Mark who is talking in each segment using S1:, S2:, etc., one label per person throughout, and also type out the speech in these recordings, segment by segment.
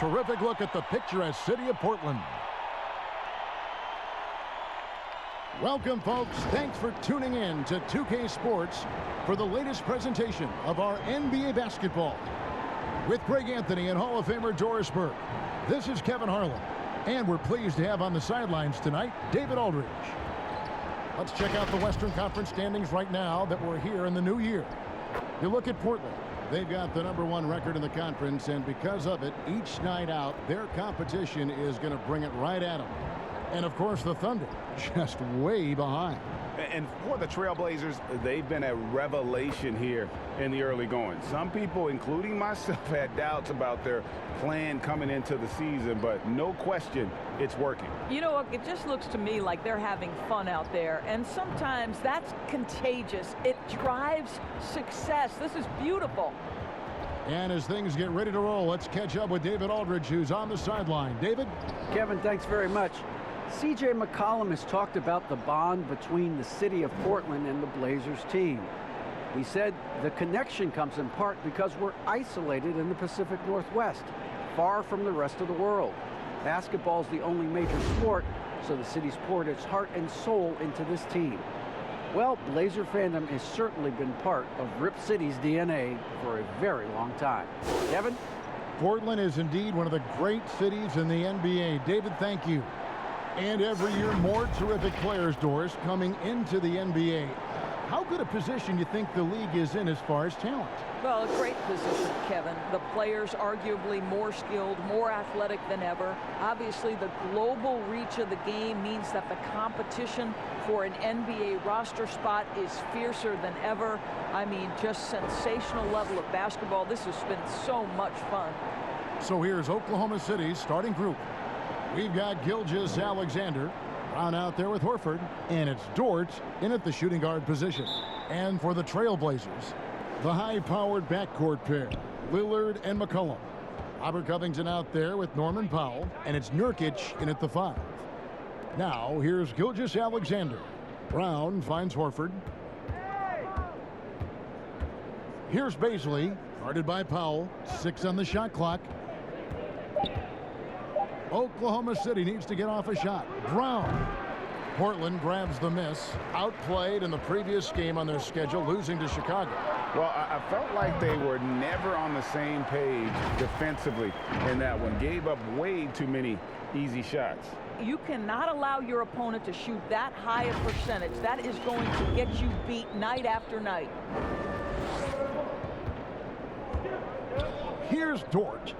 S1: terrific look at the picturesque city of Portland. Welcome, folks. Thanks for tuning in to 2K Sports for the latest presentation of our NBA basketball. With Greg Anthony and Hall of Famer Doris Burke, this is Kevin Harlan. And we're pleased to have on the sidelines tonight, David Aldridge. Let's check out the Western Conference standings right now that we're here in the new year. You look at Portland. They've got the #1 record in the conference, and because of it, each night out, their competition is going to bring it right at them. And, of course, the Thunder just way behind.
S2: And for the Trailblazers, they've been a revelation here in the early going. Some people, including myself, had doubts about their plan coming into the season, but no question, it's working.
S3: You know, it just looks to me like they're having fun out there, and sometimes that's contagious. It drives success. This is beautiful.
S1: And as things get ready to roll, let's catch up with David Aldridge, who's on the sideline. David?
S4: Kevin, thanks very much. C.J. McCollum has talked about the bond between the city of Portland and the Blazers team. He said the connection comes in part because we're isolated in the Pacific Northwest, far from the rest of the world. Basketball is the only major sport, so the city's poured its heart and soul into this team. Well, Blazer fandom has certainly been part of Rip City's DNA for a very long time. Kevin?
S1: Portland is indeed one of the great cities in the NBA. David, thank you. And every year, more terrific players, Doris, coming into the NBA. How good a position you think the league is in as far as talent?
S3: Well, a great position, Kevin. The players arguably more skilled, more athletic than ever. Obviously, the global reach of the game means that the competition for an NBA roster spot is fiercer than ever. I mean, just sensational level of basketball. This has been so much fun.
S1: So here's Oklahoma City's starting group. We've got Gilgeous-Alexander, Brown out there with Horford, and it's Dort in at the shooting guard position. And for the Trailblazers, the high-powered backcourt pair, Lillard and McCollum. Robert Covington out there with Norman Powell, and it's Nurkic in at the 5. Now, here's Gilgeous-Alexander. Brown finds Horford. Here's Bazley, guarded by Powell. 6 on the shot clock. Oklahoma City needs to get off a shot. Brown. Portland grabs the miss. Outplayed in the previous game on their schedule, losing to Chicago.
S2: Well, I felt like they were never on the same page defensively in that one. Gave up way too many easy shots.
S3: You cannot allow your opponent to shoot that high a percentage. That is going to get you beat night after night.
S1: Here's Dort.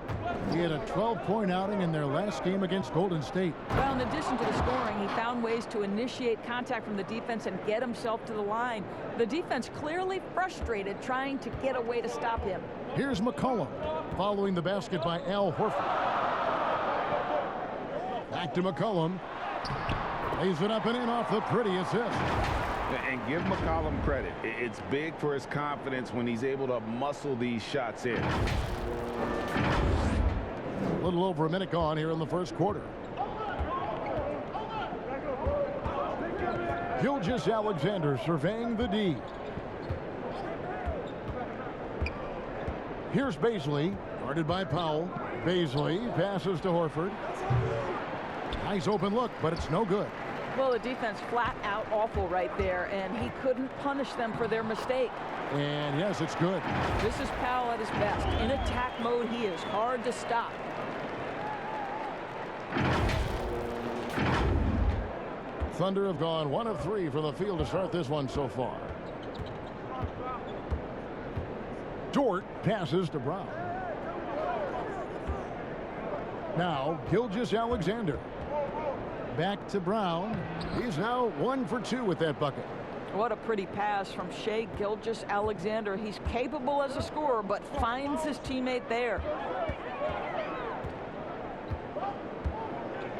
S1: He had a 12-point outing in their last game against Golden State.
S3: Well, in addition to the scoring, he found ways to initiate contact from the defense and get himself to the line. The defense clearly frustrated trying to get a way to stop him.
S1: Here's McCollum following the basket by Al Horford. Back to McCollum. Lays it up and in off the pretty assist.
S2: And give McCollum credit. It's big for his confidence when he's able to muscle these shots in.
S1: A little over a minute gone here in the first quarter. Gilgeous-Alexander surveying the D. Here's Bazley, guarded by Powell. Bazley passes to Horford. Nice open look, but it's no good.
S3: Well, the defense flat out awful right there, and he couldn't punish them for their mistake.
S1: And yes, it's good.
S3: This is Powell at his best. In attack mode, he is hard to stop.
S1: Thunder have gone 1 of 3 from the field to start this one so far. Dort passes to Brown. Now, Gilgeous-Alexander. Back to Brown. He's now 1 for 2 with that bucket.
S3: What a pretty pass from Shai Gilgeous-Alexander. He's capable as a scorer, but finds his teammate there.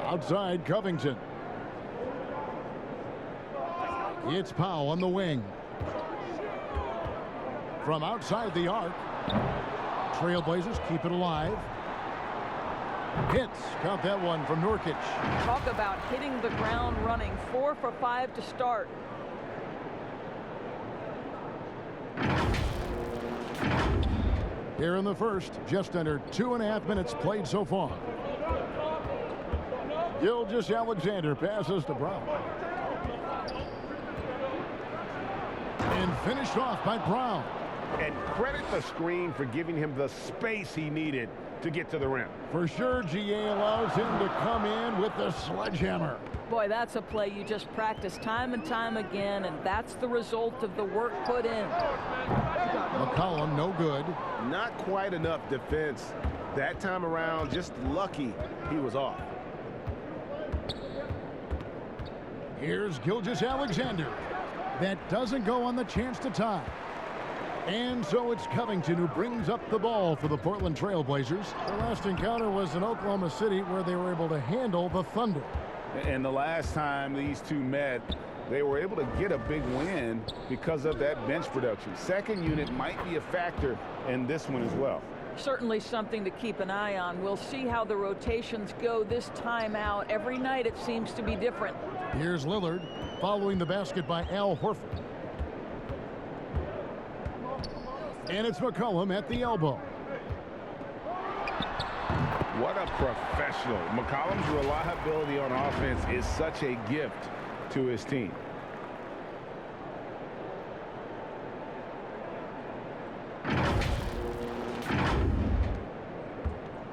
S1: Outside, Covington. It's Powell on the wing. From outside the arc. Trailblazers keep it alive. Hits. Count that one from Nurkic.
S3: Talk about hitting the ground running. 4 for 5 to start.
S1: Here in the first, just under 2.5 minutes played so far. Gilgeous-Alexander passes to Brown. And finished off by Brown.
S2: And credit the screen for giving him the space he needed to get to the rim.
S1: For sure, GA allows him to come in with the sledgehammer.
S3: Boy, that's a play you just practice time and time again, and that's the result of the work put in.
S1: McCollum, no good.
S5: Not quite enough defense that time around. Just lucky he was off.
S1: Here's Gilgeous-Alexander. That doesn't go on the chance to tie. And so it's Covington who brings up the ball for the Portland Trailblazers. Their last encounter was in Oklahoma City, where they were able to handle the Thunder.
S2: And the last time these two met, they were able to get a big win because of that bench production. Second unit might be a factor in this one as well.
S3: Certainly something to keep an eye on. We'll see how the rotations go this time out. Every night it seems to be different.
S1: Here's Lillard, following the basket by Al Horford. And it's McCollum at the elbow.
S2: What a professional. McCollum's reliability on offense is such a gift to his team.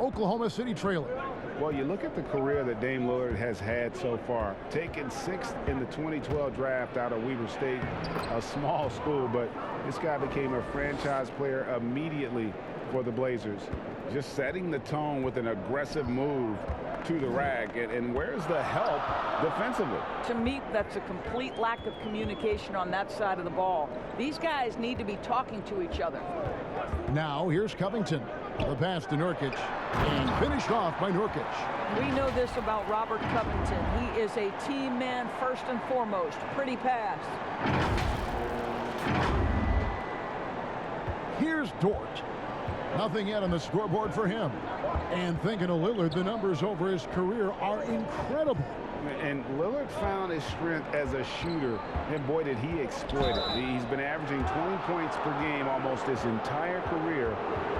S1: Oklahoma City trailing.
S2: Well, you look at the career that Dame Lillard has had so far. Taken 6th in the 2012 draft out of Weber State, a small school, but this guy became a franchise player immediately for the Blazers. Just setting the tone with an aggressive move to the rack. And where's the help defensively?
S3: To me, that's a complete lack of communication on that side of the ball. These guys need to be talking to each other.
S1: Now here's Covington. The pass to Nurkic, and finished off by Nurkic.
S3: We know this about Robert Covington. He is a team man first and foremost. Pretty pass.
S1: Here's Dort. Nothing yet on the scoreboard for him. And thinking of Lillard, the numbers over his career are incredible.
S2: And Lillard found his strength as a shooter, and boy, did he exploit it. He's been averaging 20 points per game almost his entire career,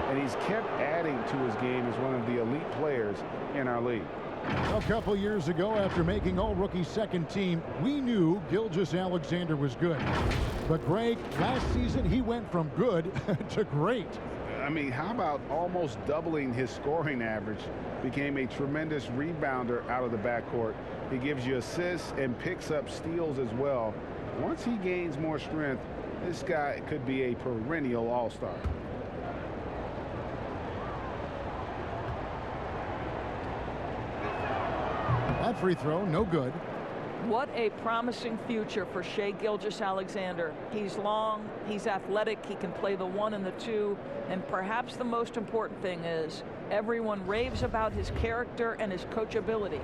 S2: and he's kept adding to his game as one of the elite players in our league.
S1: A couple years ago, after making all-rookie second team, we knew Gilgeous-Alexander was good. But Greg, last season he went from good to great.
S2: I mean, how about almost doubling his scoring average? Became a tremendous rebounder out of the backcourt. He gives you assists and picks up steals as well. Once he gains more strength, this guy could be a perennial all-star.
S1: That free throw, no good.
S3: What a promising future for Shai Gilgeous-Alexander. He's long, he's athletic, he can play the 1 and the 2, and perhaps the most important thing is everyone raves about his character and his coachability.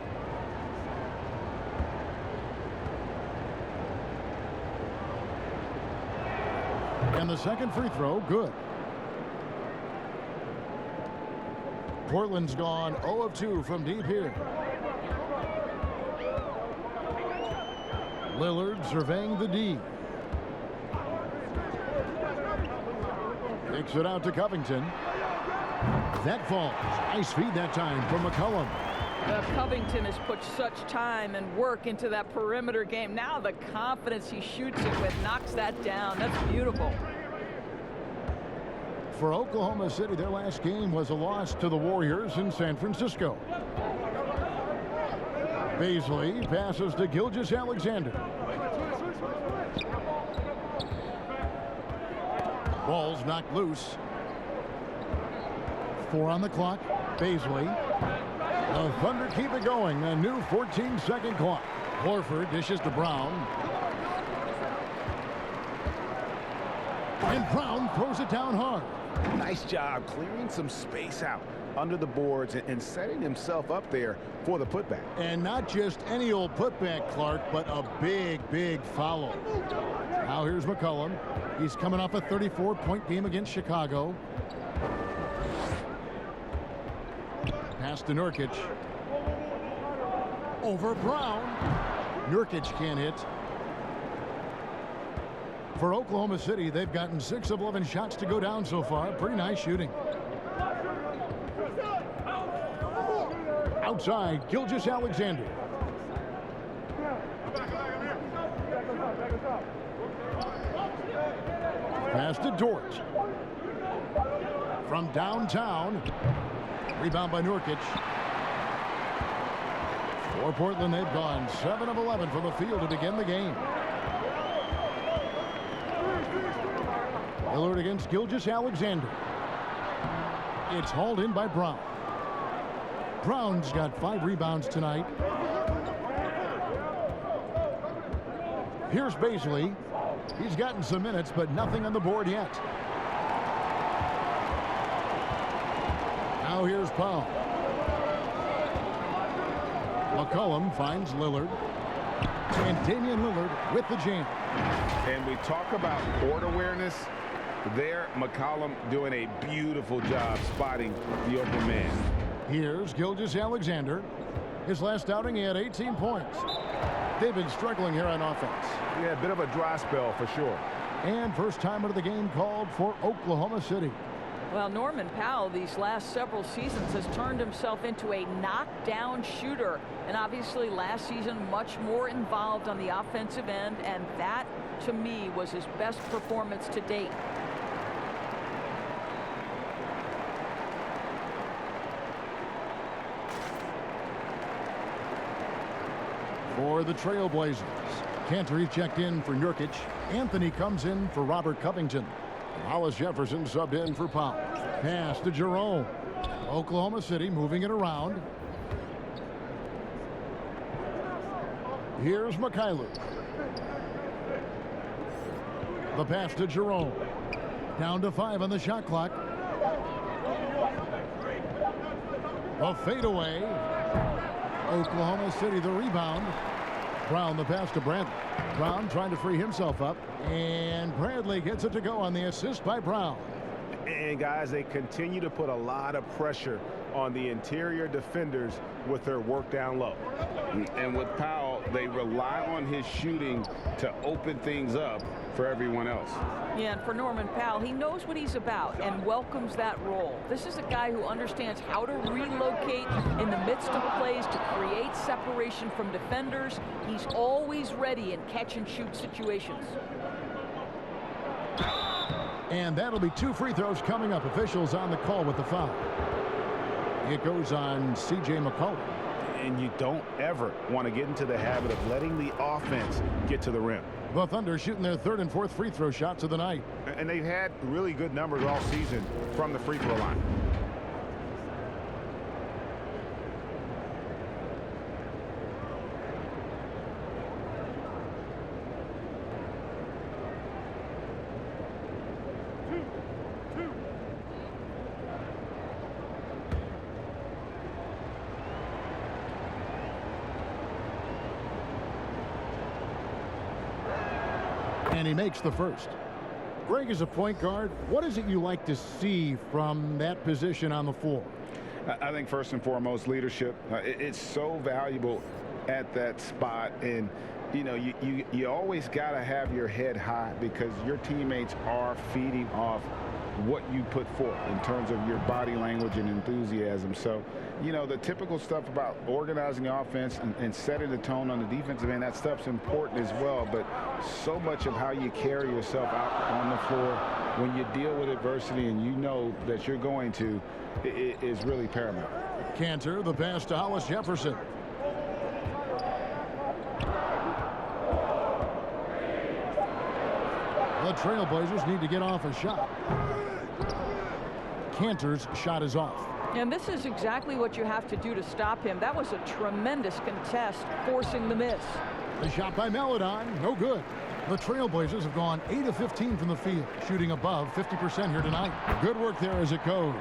S1: And the second free throw, good. Portland's gone 0 of 2 from deep here. Lillard surveying the D. Kicks it out to Covington. That falls. Nice feed that time from McCollum.
S3: Covington has put such time and work into that perimeter game. Now the confidence he shoots it with knocks that down. That's beautiful.
S1: For Oklahoma City, their last game was a loss to the Warriors in San Francisco. Baisley passes to Gilgeous-Alexander. Ball's knocked loose. 4 on the clock. Baisley. The Thunder keep it going. A new 14-second clock. Horford dishes to Brown. And Brown throws it down hard.
S2: Nice job clearing some space out under the boards and setting himself up there for the putback.
S1: And not just any old putback, Clark, but a big, big foul. Now here's McCollum. He's coming off a 34-point game against Chicago. Pass to Nurkic. Over Brown. Nurkic can't hit. For Oklahoma City, they've gotten 6 of 11 shots to go down so far. Pretty nice shooting. Outside, Gilgeous-Alexander. Pass to Dort. From downtown. Rebound by Nurkic. For Portland, they've gone 7 of 11 from the field to begin the game. Lillard against Gilgeous-Alexander. It's hauled in by Brown. Brown's got 5 rebounds tonight. Here's Baisley. He's gotten some minutes, but nothing on the board yet. Now here's Powell. McCollum finds Lillard. And Damian Lillard with the jam.
S2: And we talk about court awareness. There, McCollum doing a beautiful job spotting the open man.
S1: Here's Gilgeous-Alexander. His last outing, he had 18 points. They've been struggling here on offense.
S2: Yeah, a bit of a dry spell for sure.
S1: And first time out of the game called for Oklahoma City.
S3: Well, Norman Powell these last several seasons has turned himself into a knockdown shooter. And obviously last season much more involved on the offensive end. And that, to me, was his best performance to date.
S1: For the Trailblazers, Cantor checked in for Nurkic. Anthony comes in for Robert Covington. Hollis Jefferson subbed in for Powell. Pass to Jerome. Oklahoma City moving it around. Here's Mikhailuk. The pass to Jerome. Down to 5 on the shot clock. A fadeaway. Oklahoma City the rebound. Brown the pass to Bradley. Brown trying to free himself up. And Bradley gets it to go on the assist by Brown.
S5: And guys, they continue to put a lot of pressure on the interior defenders with their work down low.
S2: And with Powell, they rely on his shooting to open things up for everyone else.
S3: Yeah, and for Norman Powell, he knows what he's about and welcomes that role. This is a guy who understands how to relocate in the midst of plays to create separation from defenders. He's always ready in catch-and-shoot situations.
S1: And that'll be 2 free throws coming up. Officials on the call with the foul. It goes on C.J. McCollum.
S5: And you don't ever want to get into the habit of letting the offense get to the rim.
S1: The Thunder shooting their 3rd and 4th free throw shots of the night.
S5: And they've had really good numbers all season from the free throw line.
S1: And he makes the first. Greg, is a point guard, what is it you like to see from that position on the floor?
S2: I think first and foremost, leadership. It's so valuable at that spot. And, you know, you always got to have your head high because your teammates are feeding off what you put forth in terms of your body language and enthusiasm. So, you know, the typical stuff about organizing the offense and setting the tone on the defensive end, that stuff's important as well. But so much of how you carry yourself out on the floor when you deal with adversity and you know that you're going to is really paramount.
S1: Cantor, the pass to Hollis Jefferson. The Trailblazers need to get off a shot. Cantor's shot is off.
S3: And this is exactly what you have to do to stop him. That was a tremendous contest, forcing the miss.
S1: The shot by Maledon, no good. The Trailblazers have gone 8 of 15 from the field, shooting above 50% here tonight. Good work there as it goes.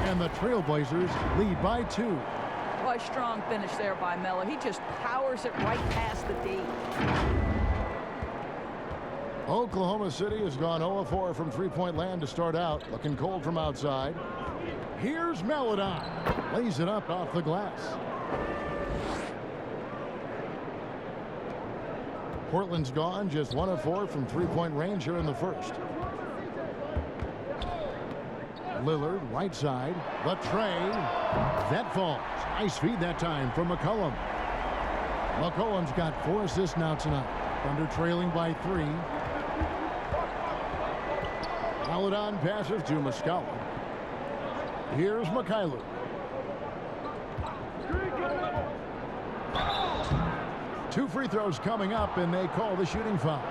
S1: And the Trailblazers lead by 2.
S3: Boy, strong finish there by Melo. He just powers it right past the D.
S1: Oklahoma City has gone 0-4 from three-point land to start out. Looking cold from outside. Here's Maledon. Lays it up off the glass. Portland's gone just 1 of 4 from three-point range here in the first. Lillard, right side. The tray. That falls. Nice feed that time from McCollum. McCollum's got 4 assists now tonight. Thunder trailing by 3. Maladon passes to Muscala. Here's Mikhailuk. Two free throws coming up, and they call the shooting foul.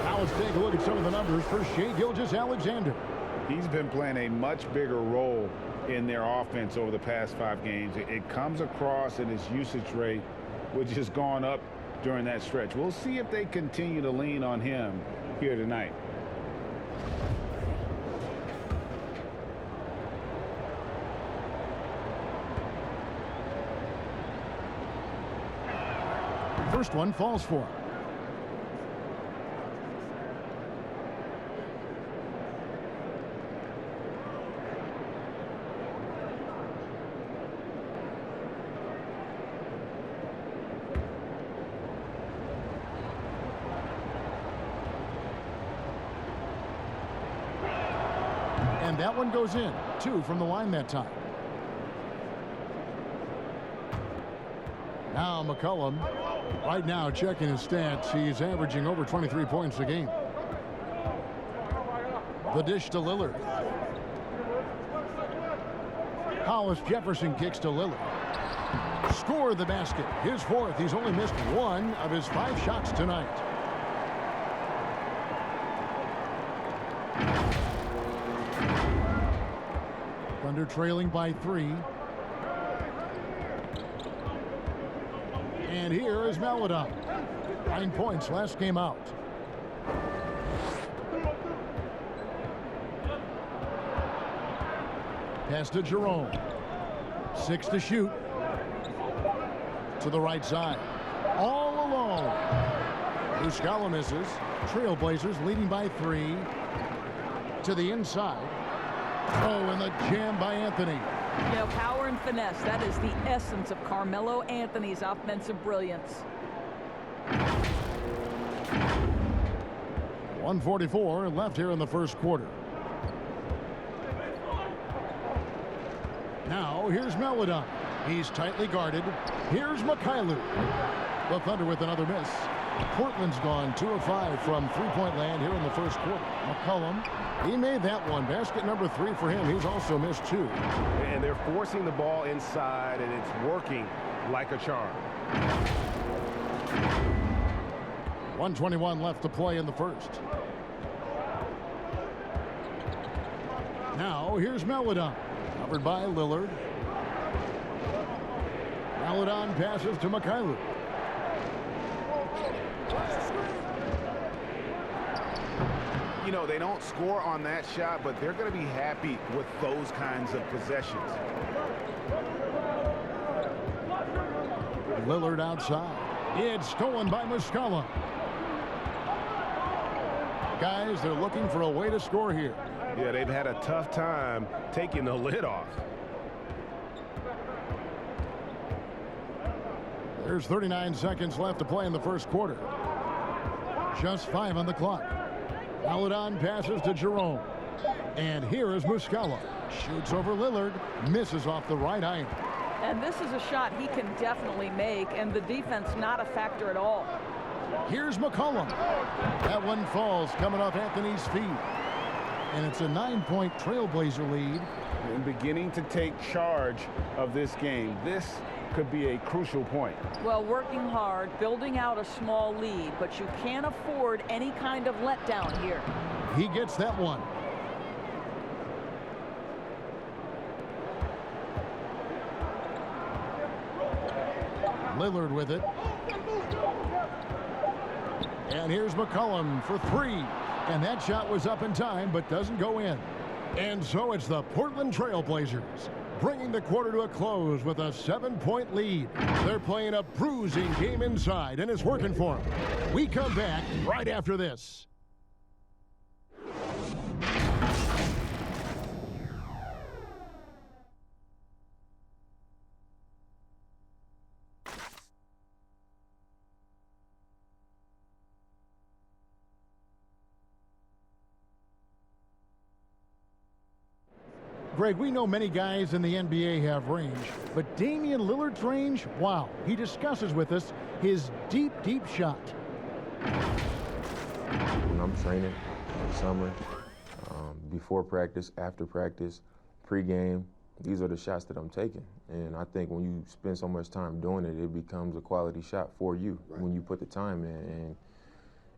S1: Now let's take a look at some of the numbers for Shai Gilgeous-Alexander.
S2: He's been playing a much bigger role in their offense over the past 5 games. It comes across in his usage rate, which has gone up during that stretch. We'll see if they continue to lean on him here tonight.
S1: First one falls for him. And that one goes in. 2 from the line that time. Now McCollum, right now checking his stats, he's averaging over 23 points a game. The dish to Lillard. Hollis Jefferson kicks to Lillard. Score the basket. His 4th. He's only missed 1 of his 5 shots tonight. Thunder trailing by 3. And here is Maladon. 9 points last game out. Pass to Jerome. 6 to shoot. To the right side. All alone. Muscala misses. Trailblazers leading by 3. To the inside. Oh, and the jam by Anthony.
S3: You know, power and finesse, that is the essence of Carmelo Anthony's offensive brilliance.
S1: 1:44 left here in the first quarter. Now, here's Maladon. He's tightly guarded. Here's Mikhailuk. The Thunder with another miss. Portland's gone 2 of 5 from three-point land here in the first quarter. McCollum, he made that one. Basket number 3 for him. He's also missed 2.
S5: And they're forcing the ball inside, and it's working like a charm.
S1: 1:21 left to play in the first. Now, here's Maladon. Covered by Lillard. Maladon passes to Mikhailuk.
S5: You know, they don't score on that shot, but they're going to be happy with those kinds of possessions.
S1: Lillard outside. It's stolen by Muscala. Guys, they're looking for a way to score here.
S5: Yeah, they've had a tough time taking the lid off.
S1: There's 39 seconds left to play in the first quarter. Just 5 on the clock. Maladon passes to Jerome. And here is Muscala. Shoots over Lillard. Misses off the right eye.
S3: And this is a shot he can definitely make, and the defense not a factor at all.
S1: Here's McCollum. That one falls coming off Anthony's feet. And it's a 9-point Trailblazer lead.
S2: And beginning to take charge of this game. This could be a crucial point.
S3: Well, working hard, building out a small lead, but you can't afford any kind of letdown here.
S1: He gets that one. Lillard with it. And here's McCollum for 3. And that shot was up in time, but doesn't go in. And so it's the Portland Trailblazers bringing the quarter to a close with a 7-point lead. They're playing a bruising game inside, and it's working for them. We come back right after this. Greg, we know many guys in the NBA have range, but Damian Lillard's range, wow. He discusses with us his deep, deep shot.
S6: When I'm training in the summer, before practice, after practice, pre-game, these are the shots that I'm taking. And I think when you spend so much time doing it, it becomes a quality shot for you when you put the time in. And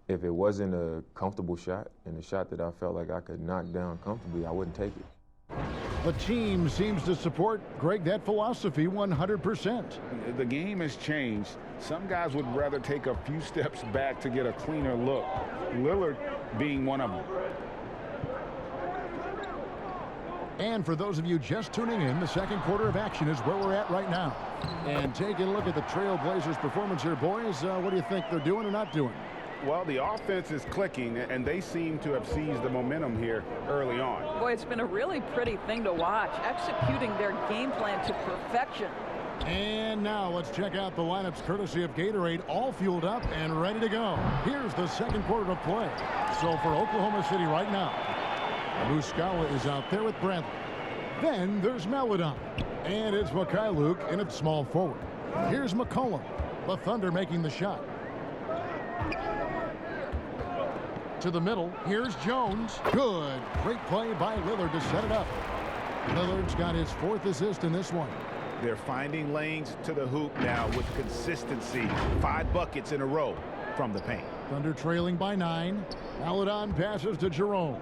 S6: if it wasn't a comfortable shot and a shot that I felt like I could knock down comfortably, I wouldn't take it.
S1: The team seems to support, Greg, that philosophy 100%.
S2: The game has changed. Some guys would rather take a few steps back to get a cleaner look. Lillard being one of them.
S1: And for those of you just tuning in, the second quarter of action is where we're at right now. And taking a look at the Trailblazers' performance here, boys, what do you think they're doing or not doing?
S2: Well, the offense is clicking, and they seem to have seized the momentum here early on.
S3: Boy, it's been a really pretty thing to watch, executing their game plan to perfection.
S1: And now let's check out the lineups courtesy of Gatorade, all fueled up and ready to go. Here's the second quarter of play. So for Oklahoma City right now, Muscala is out there with Bradley. Then there's Maledon. And it's MyLeague in its small forward. Here's McCollum. The Thunder making the shot. To the middle. Here's Jones. Good. Great play by Lillard to set it up. Lillard's got his 4th assist in this one.
S5: They're finding lanes to the hoop now with consistency. 5 buckets in a row from the paint.
S1: Thunder trailing by 9. Maledon passes to Jerome.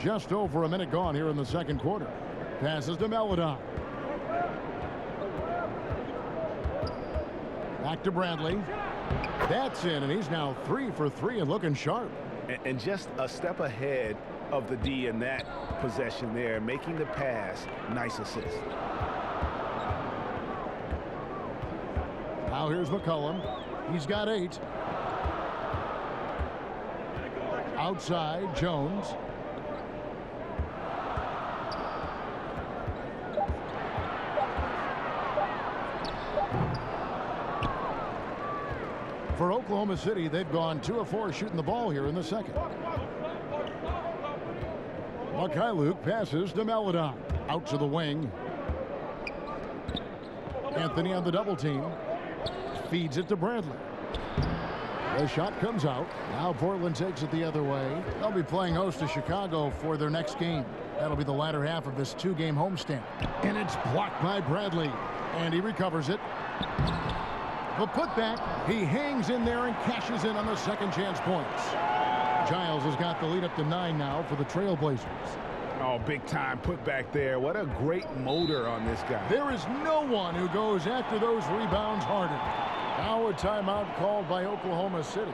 S1: Just over a minute gone here in the second quarter. Passes to Maledon. Back to Bradley. That's in, and he's now 3 for 3 and looking sharp.
S5: And just a step ahead of the D in that possession there, making the pass. Nice assist.
S1: Now here's McCollum. He's got 8. Outside, Jones. For Oklahoma City, they've gone 2 of 4 shooting the ball here in the second. MyLeague passes to Maledon. Out to the wing. Anthony on the double team. Feeds it to Bradley. The shot comes out. Now Portland takes it the other way. They'll be playing host to Chicago for their next game. That'll be the latter half of this 2-game homestand. And it's blocked by Bradley. And he recovers it. The putback, he hangs in there and cashes in on the second chance points. Giles has got the lead up to 9 now for the Trailblazers.
S5: Oh, big time putback there. What a great motor on this guy.
S1: There is no one who goes after those rebounds harder. Now a timeout called by Oklahoma City.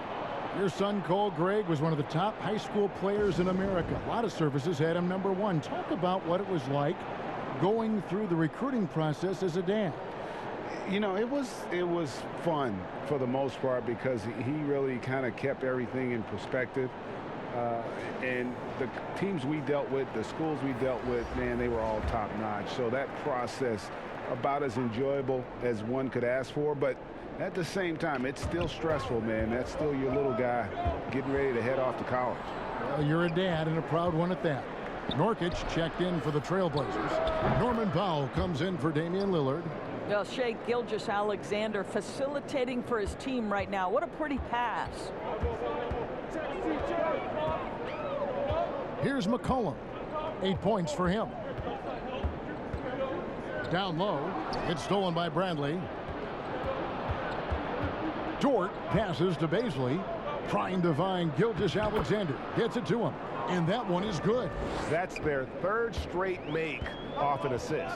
S1: Your son, Cole Gregg, was one of the top high school players in America. A lot of services had him number 1. Talk about what it was like going through the recruiting process as a dad.
S2: You know, it was fun for the most part because he really kind of kept everything in perspective. And the teams we dealt with, the schools we dealt with, man, they were all top-notch. So that process, about as enjoyable as one could ask for. But at the same time, it's still stressful, man. That's still your little guy getting ready to head off to college.
S1: Well, you're a dad and a proud one at that. Norkic checked in for the Trailblazers. Norman Powell comes in for Damian Lillard.
S3: Well, Shea Gilgeous-Alexander facilitating for his team right now. What a pretty pass.
S1: Here's McCollum. 8 points for him. Down low. It's stolen by Bradley. Dort passes to Baisley. Trying to find Gilgeous-Alexander. Gets it to him. And that one is good.
S5: That's their 3rd straight make off an assist.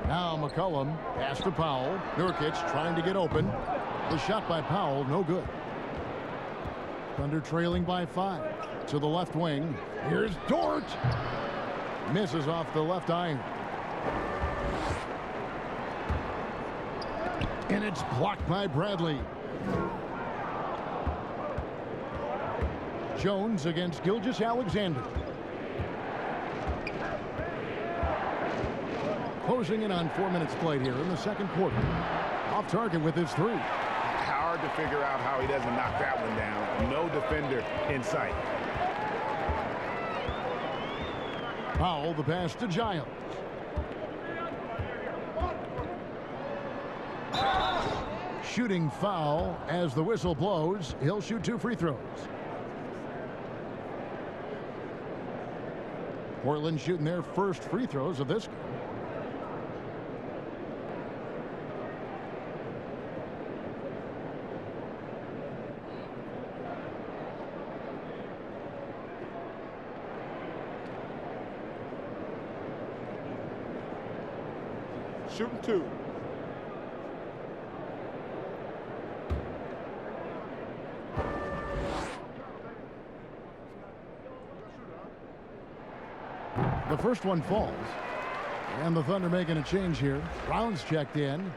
S1: Now McCollum, pass to Powell. Nurkic trying to get open. The shot by Powell, no good. Thunder trailing by 5. To the left wing. Here's Dort. Misses off the left iron. And it's blocked by Bradley. Jones against Gilgeous-Alexander. Closing in on 4 minutes played here in the second quarter. Off target with his 3.
S5: Howard to figure out how he doesn't knock that one down. No defender in sight.
S1: Powell, the pass to Giles. Shooting foul as the whistle blows. He'll shoot 2 free throws. Portland shooting their first free throws of this game.
S5: Shooting 2.
S1: The first one falls. And the Thunder making a change here. Brown's checked in.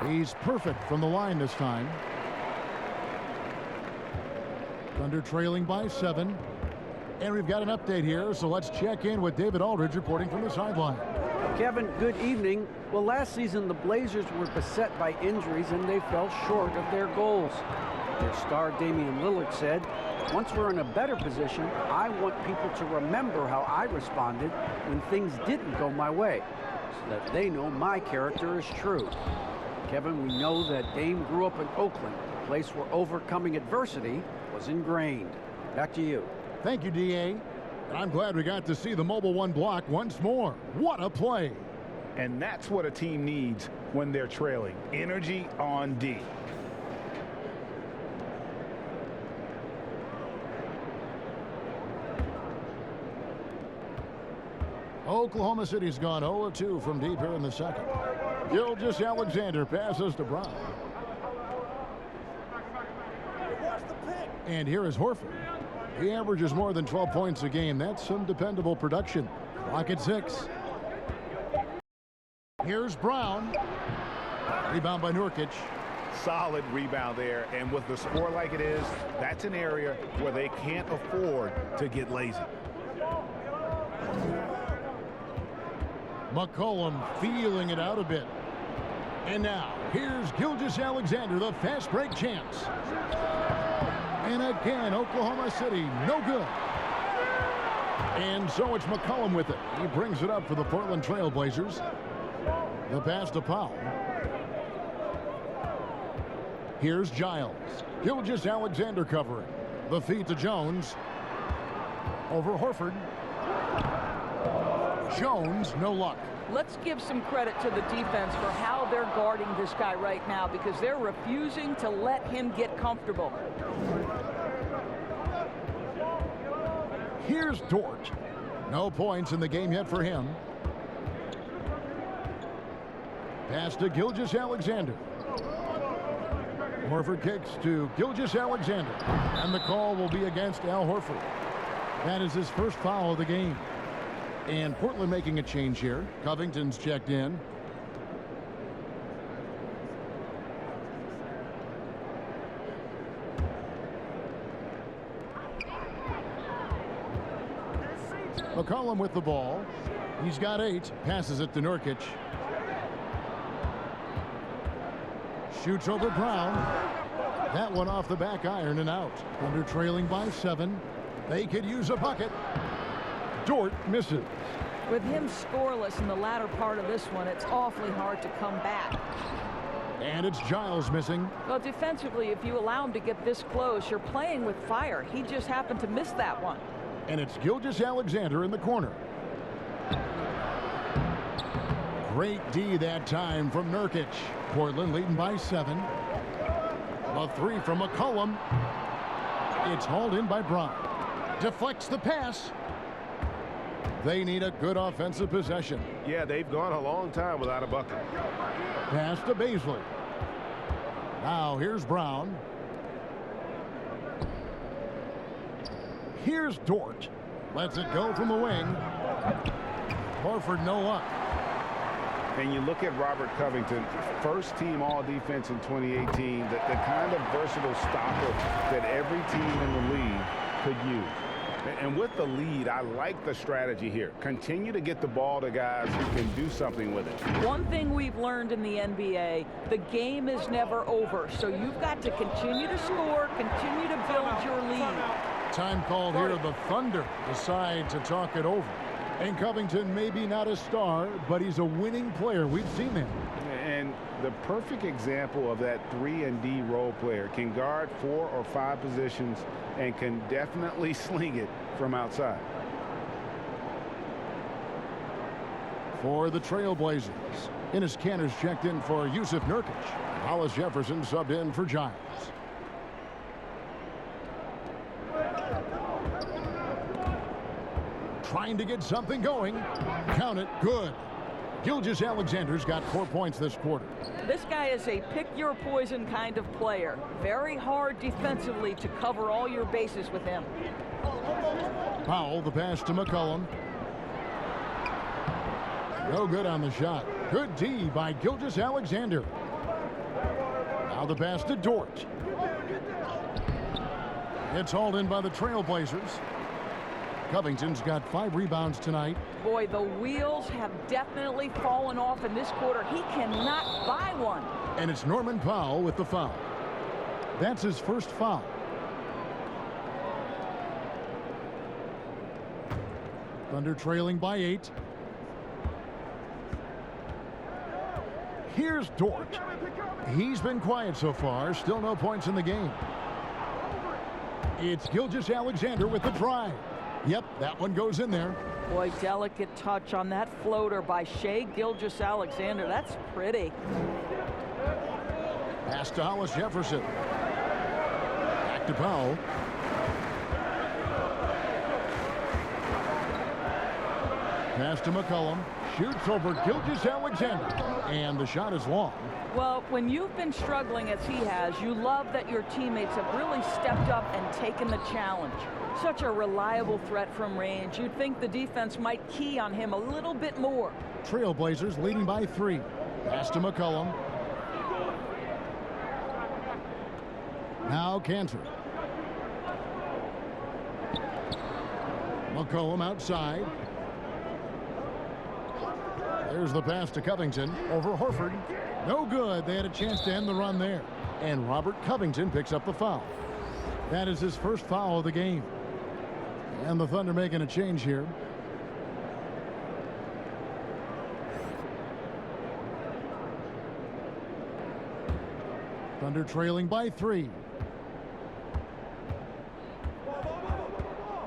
S1: He's perfect from the line this time. Thunder trailing by 7. And we've got an update here, so let's check in with David Aldridge reporting from the sideline.
S4: Kevin, good evening. Well, last season the Blazers were beset by injuries and they fell short of their goals. Their star Damian Lillard said, "Once we're in a better position, I want people to remember how I responded when things didn't go my way, so that they know my character is true." Kevin, we know that Dame grew up in Oakland, a place where overcoming adversity was ingrained. Back to you.
S1: Thank you, D.A. I'm glad we got to see the Mobile One block once more. What a play.
S5: And that's what a team needs when they're trailing. Energy on D.
S1: Oklahoma City's gone 0-2 from deep here in the second. Gilgeous-Alexander passes to Brown. And here is Horford. He averages more than 12 points a game. That's some dependable production. Clock at 6. Here's Brown. Rebound by Nurkic.
S5: Solid rebound there, and with the score like it is, that's an area where they can't afford to get lazy.
S1: McCollum feeling it out a bit. And now, here's Gilgeous-Alexander, the fast break chance. And again, Oklahoma City, no good. And so it's McCollum with it. He brings it up for the Portland Trailblazers. The pass to Powell. Here's Giles. Gilgeous-Alexander covering. The feed to Jones. Over Horford. Jones, no luck.
S3: Let's give some credit to the defense for how they're guarding this guy right now, because they're refusing to let him get comfortable.
S1: Here's Dort. No points in the game yet for him. Pass to Gilgeous-Alexander. Horford kicks to Gilgeous-Alexander. And the call will be against Al Horford. That is his first foul of the game. And Portland making a change here. Covington's checked in. McCollum with the ball. He's got 8. Passes it to Nurkic. Shoots over Brown. That one off the back iron and out. Thunder trailing by 7. They could use a bucket. Dort misses.
S3: With him scoreless in the latter part of this one, it's awfully hard to come back.
S1: And it's Giles missing.
S3: Well, defensively, if you allow him to get this close, you're playing with fire. He just happened to miss that one.
S1: And it's Gilgeous-Alexander in the corner. Great D that time from Nurkic. Portland leading by 7. A 3 from McCollum. It's hauled in by Brown. Deflects the pass. They need a good offensive possession.
S5: Yeah, they've gone a long time without a bucket.
S1: Pass to Baisley. Now here's Brown. Here's Dort. Lets it go from the wing. Horford no luck.
S2: And you look at Robert Covington, first team all-defense in 2018, the kind of versatile stopper that every team in the league could use. And with the lead, I like the strategy here. Continue to get the ball to guys who can do something with it.
S3: One thing we've learned in the NBA, the game is never over. So you've got to continue to score, continue to build your lead.
S1: Time called here. The Thunder decide to talk it over. And Covington may be not a star, but he's a winning player. We've seen that.
S2: And the perfect example of that 3-and-D role player, can guard 4 or 5 positions and can definitely sling it from outside.
S1: For the Trailblazers, Enes Kanter's checked in for Yusuf Nurkic. Hollis Jefferson subbed in for Giles. Trying to get something going. Count it. Good. Gilgeous-Alexander's got 4 points this quarter.
S3: This guy is a pick-your-poison kind of player. Very hard defensively to cover all your bases with him.
S1: Powell, the pass to McCollum. No good on the shot. Good D by Gilgeous-Alexander. Now the pass to Dort. It's hauled in by the Trailblazers. Covington's got 5 rebounds tonight.
S3: Boy, the wheels have definitely fallen off in this quarter. He cannot buy one.
S1: And it's Norman Powell with the foul. That's his first foul. Thunder trailing by 8. Here's Dort. He's been quiet so far. Still no points in the game. It's Gilgeous-Alexander with the drive. Yep, that one goes in there.
S3: Boy, delicate touch on that floater by Shai Gilgeous-Alexander. That's pretty.
S1: Pass to Hollis Jefferson. Back to Powell. Pass to McCollum. Shoots over Gilgeous-Alexander. And the shot is long.
S3: Well, when you've been struggling as he has, you love that your teammates have really stepped up and taken the challenge. Such a reliable threat from range. You'd think the defense might key on him a little bit more.
S1: Trailblazers leading by 3. Pass to McCollum. Now Kanter. McCollum outside. There's the pass to Covington over Horford. No good. They had a chance to end the run there. And Robert Covington picks up the foul. That is his first foul of the game. And the Thunder making a change here. Thunder trailing by 3.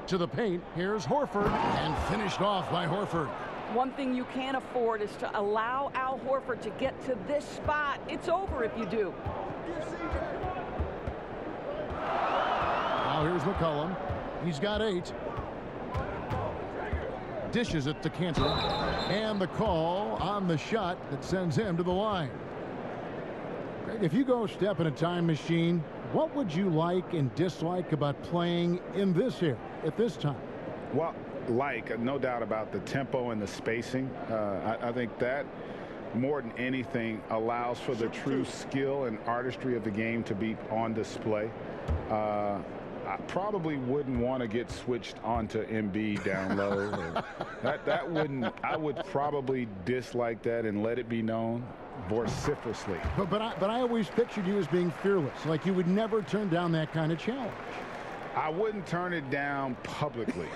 S1: To the paint. Here's Horford. And finished off by Horford.
S3: One thing you can't afford is to allow Al Horford to get to this spot. It's over if you do.
S1: Now here's McCollum. He's got 8. Dishes it to Kanter. And the call on the shot that sends him to the line. Greg, if you go step in a time machine, what would you like and dislike about playing in this era at this time?
S2: Well, no doubt about the tempo and the spacing. I think that more than anything allows for the true skill and artistry of the game to be on display. I probably wouldn't want to get switched onto Embiid down low. that wouldn't. I would probably dislike that and let it be known vociferously.
S1: But I always pictured you as being fearless, like you would never turn down that kind of challenge.
S2: I wouldn't turn it down publicly.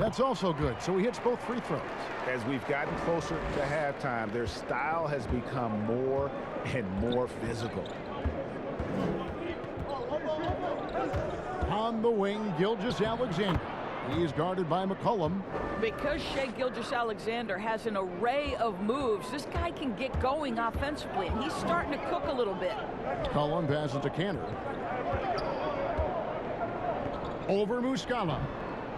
S1: That's also good. So he hits both free throws.
S5: As we've gotten closer to halftime, their style has become more and more physical.
S1: On the wing, Gilgeous-Alexander. He's guarded by McCollum.
S3: Because Shai Gilgeous-Alexander has an array of moves, this guy can get going offensively, and he's starting to cook a little bit.
S1: McCollum passes to Kanter. Over Muscala.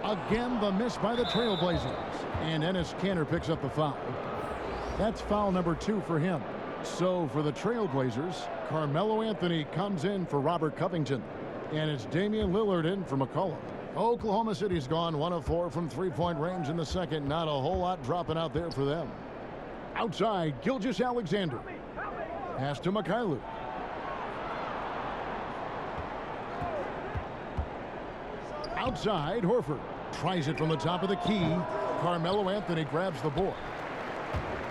S1: Again, the miss by the Trailblazers. And Enes Kanter picks up the foul. That's foul number 2 for him. So for the Trailblazers, Carmelo Anthony comes in for Robert Covington. And it's Damian Lillard in for McCollum. Oklahoma City's gone 1 of 4 from three-point range in the second. Not a whole lot dropping out there for them. Outside, Gilgeous-Alexander. Pass to Mikhailuk. Outside, Horford. Tries it from the top of the key. Carmelo Anthony grabs the board.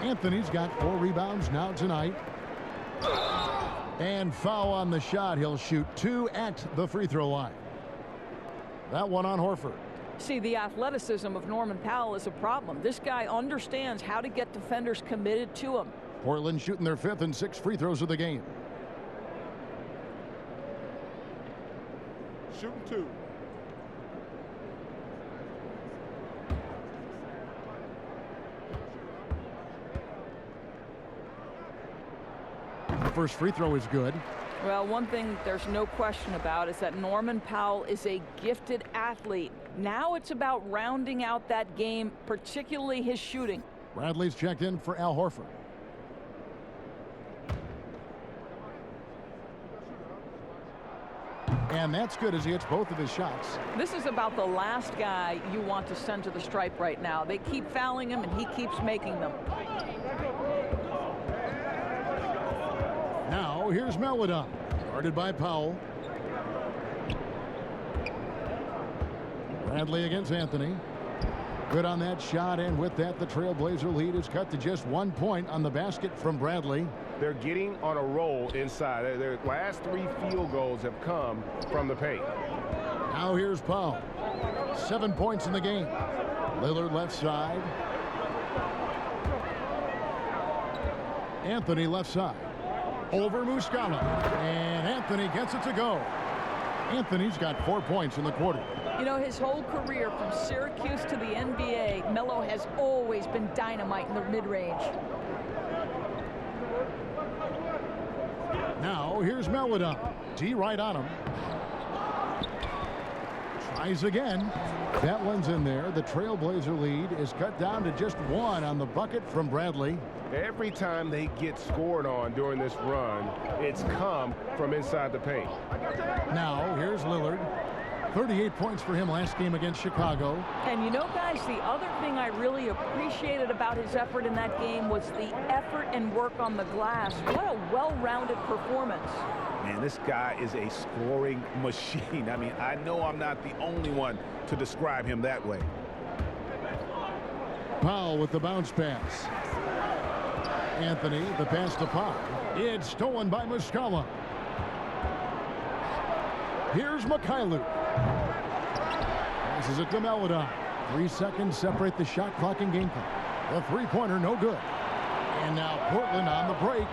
S1: Anthony's got 4 rebounds now tonight. And foul on the shot. He'll shoot 2 at the free throw line. That one on Horford.
S3: See, the athleticism of Norman Powell is a problem. This guy understands how to get defenders committed to him.
S1: Portland shooting their 5th and 6th free throws of the game.
S5: Shooting 2.
S1: The first free throw is good.
S3: Well, one thing there's no question about is that Norman Powell is a gifted athlete. Now it's about rounding out that game, particularly his shooting.
S1: Bradley's checked in for Al Horford. And that's good as he hits both of his shots.
S3: This is about the last guy you want to send to the stripe right now. They keep fouling him, and he keeps making them.
S1: Now here's Melodon, guarded by Powell. Bradley against Anthony. Good on that shot, and with that, the Trailblazer lead is cut to just 1 point on the basket from Bradley.
S5: They're getting on a roll inside. Their last 3 field goals have come from the paint.
S1: Now here's Powell. 7 points in the game. Lillard left side. Anthony left side. Over Muscala. And Anthony gets it to go. Anthony's got 4 points in the quarter.
S3: You know, his whole career from Syracuse to the NBA, Melo has always been dynamite in the mid-range.
S1: Now here's Melodon. D right on him. Tries again. That one's in there. The Trailblazer lead is cut down to just 1 on the bucket from Bradley.
S5: Every time they get scored on during this run, it's come from inside the paint.
S1: Now here's Lillard. 38 points for him last game against Chicago.
S3: And you know, guys, the other thing I really appreciated about his effort in that game was the effort and work on the glass. What a well-rounded performance.
S5: Man, this guy is a scoring machine. I mean, I know I'm not the only one to describe him that way.
S1: Powell with the bounce pass. Anthony, the pass to Powell. It's stolen by Muscala. Here's Mikhailuk. Passes it to Melodon. 3 seconds separate the shot clock and game clock. The three-pointer no good. And now Portland on the break.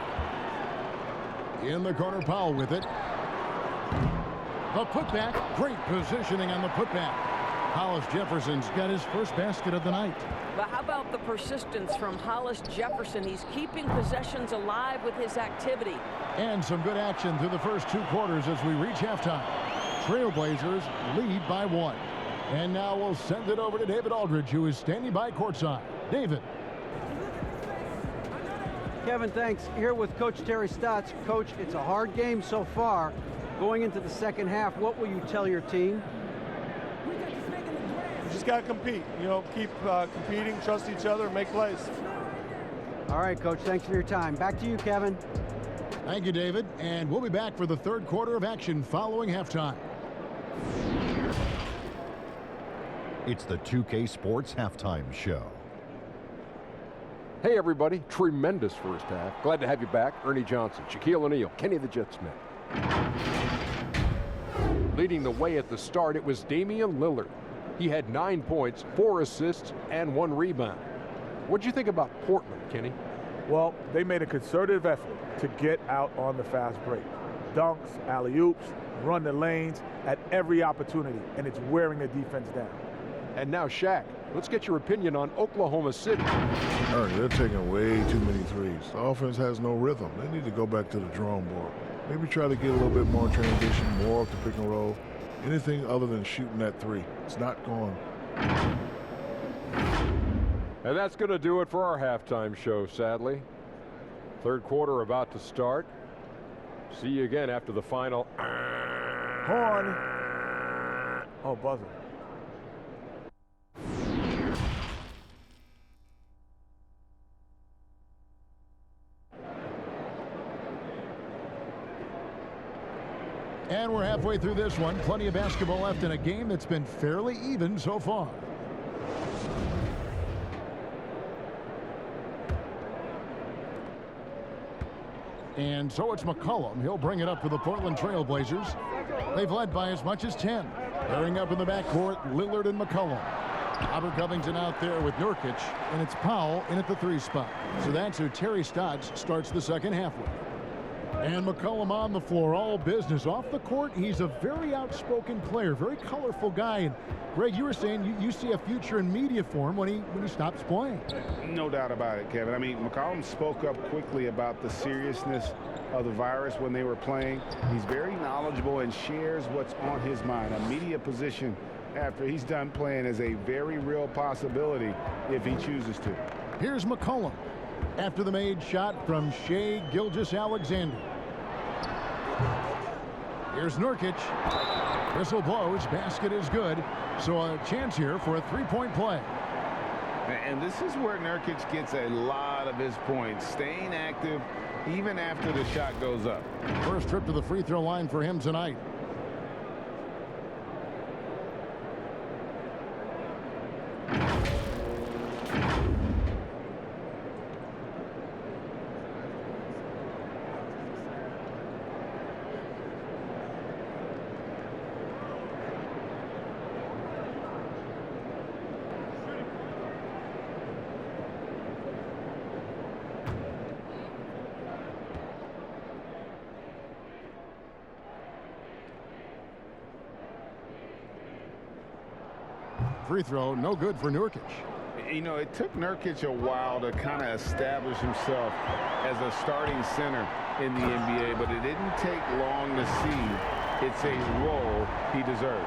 S1: In the corner, Powell with it. The putback. Great positioning on the putback. Hollis Jefferson's got his first basket of the night.
S7: But how about the persistence from Hollis Jefferson? He's keeping possessions alive with his activity.
S1: And some good action through the first 2 quarters as we reach halftime. Trailblazers lead by 1. And now we'll send it over to David Aldridge, who is standing by courtside. David.
S4: Kevin, thanks. Here with Coach Terry Stotts. Coach, it's a hard game so far. Going into the second half, what will you tell your team?
S8: You just got to compete. You know, keep competing, trust each other, and make plays.
S4: All right, Coach, thanks for your time. Back to you, Kevin.
S1: Thank you, David. And we'll be back for the third quarter of action following halftime.
S9: It's the 2K Sports Halftime Show.
S10: Hey, everybody. Tremendous first half. Glad to have you back. Ernie Johnson, Shaquille O'Neal, Kenny the Jet Smith. Leading the way at the start, it was Damian Lillard. He had 9 points, 4 assists, and 1 rebound. What'd you think about Portland, Kenny?
S8: Well, they made a concerted effort to get out on the fast break. Dunks, alley-oops, run the lanes at every opportunity, and it's wearing the defense down.
S10: And now, Shaq, let's get your opinion on Oklahoma City.
S11: Ernie, they're taking way too many threes. The offense has no rhythm. They need to go back to the drawing board. Maybe try to get a little bit more transition, more off the pick and roll. Anything other than shooting that 3. It's not going.
S10: And that's going to do it for our halftime show, sadly. Third quarter about to start. See you again after the final
S8: Horn. Oh, buzzer.
S1: And we're halfway through this one. Plenty of basketball left in a game that's been fairly even so far. And so it's McCollum. He'll bring it up for the Portland Trailblazers. They've led by as much as 10. Pairing up in the backcourt, Lillard and McCollum. Robert Covington out there with Nurkic, and it's Powell in at the 3 spot. So that's who Terry Stotts starts the second half with. And McCollum on the floor, all business. Off the court, he's a very outspoken player, very colorful guy. And Greg, you were saying you see a future in media for him when he stops playing.
S2: No doubt about it, Kevin. I mean, McCollum spoke up quickly about the seriousness of the virus when they were playing. He's very knowledgeable and shares what's on his mind. A media position after he's done playing is a very real possibility if he chooses to.
S1: Here's McCollum after the made shot from Shai Gilgeous-Alexander. Here's Nurkic. Whistle blows. Basket is good. So a chance here for a three-point play.
S2: And this is where Nurkic gets a lot of his points, staying active even after the shot goes up.
S1: First trip to the free throw line for him tonight. Free throw, no good for Nurkic.
S2: You know, it took Nurkic a while to kind of establish himself as a starting center in the NBA, but it didn't take long to see it's a role he deserves.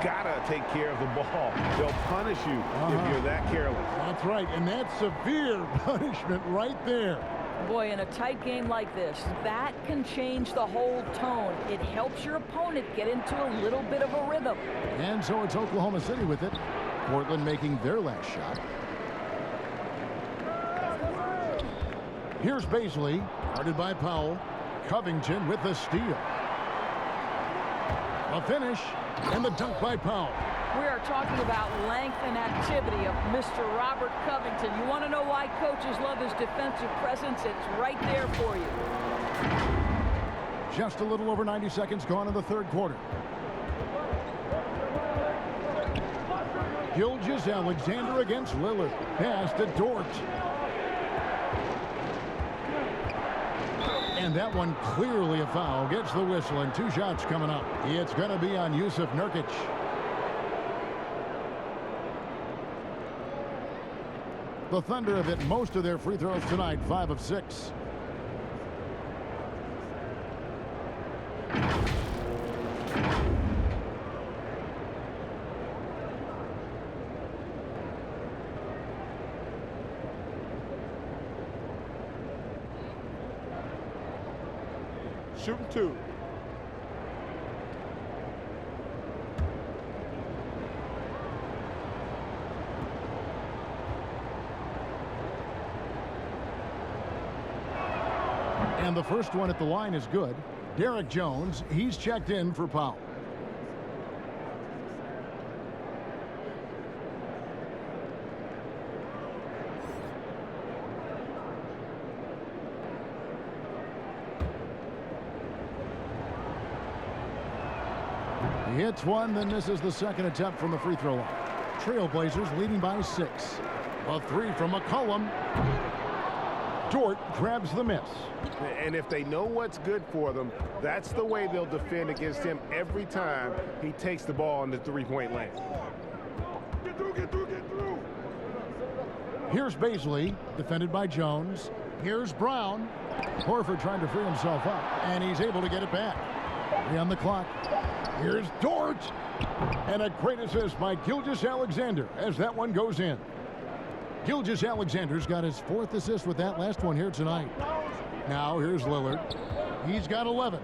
S2: Gotta take care of the ball. They'll punish you if you're that careless.
S1: That's right, and that's severe punishment right there.
S3: Boy, in a tight game like this, that can change the whole tone. It helps your opponent get into a little bit of a rhythm.
S1: And so it's Oklahoma City with it. Portland making their last shot. Here's Baisley, guarded by Powell. Covington with the steal. A finish, and the dunk by Powell.
S3: We are talking about length and activity of Mr. Robert Covington. You want to know why coaches love his defensive presence? It's right there for you.
S1: Just a little over 90 seconds gone in the third quarter. Gilgeous-Alexander against Lillard. Pass to Dort. And that one clearly a foul. Gets the whistle, and 2 shots coming up. It's going to be on Yusuf Nurkic. The Thunder have hit most of their free throws tonight, 5 of 6.
S8: Shooting 2.
S1: And the first one at the line is good. Derek Jones, he's checked in for Powell. He hits one, then misses the second attempt from the free throw line. Trailblazers leading by 6. A 3 from McCollum. Dort grabs the miss.
S5: And if they know what's good for them, that's the way they'll defend against him every time he takes the ball in the three-point lane.
S11: Get through, get through, get through.
S1: Here's Baisley, defended by Jones. Here's Brown. Horford trying to free himself up, and he's able to get it back. 3 on the clock. Here's Dort. And a great assist by Gilgeous-Alexander as that one goes in. Gilgeous-Alexander's got his 4th assist with that last one here tonight. Now here's Lillard. He's got 11.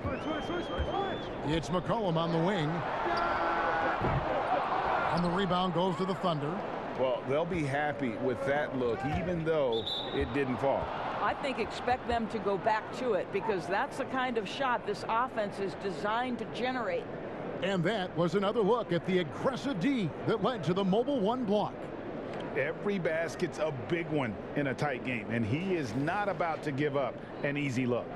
S1: It's McCollum on the wing. And the rebound goes to the Thunder.
S2: Well, they'll be happy with that look, even though it didn't fall.
S3: I think expect them to go back to it, because that's the kind of shot this offense is designed to generate.
S1: And that was another look at the aggressive D that led to the mobile one block.
S2: Every basket's a big one in a tight game, and he is not about to give up an easy look.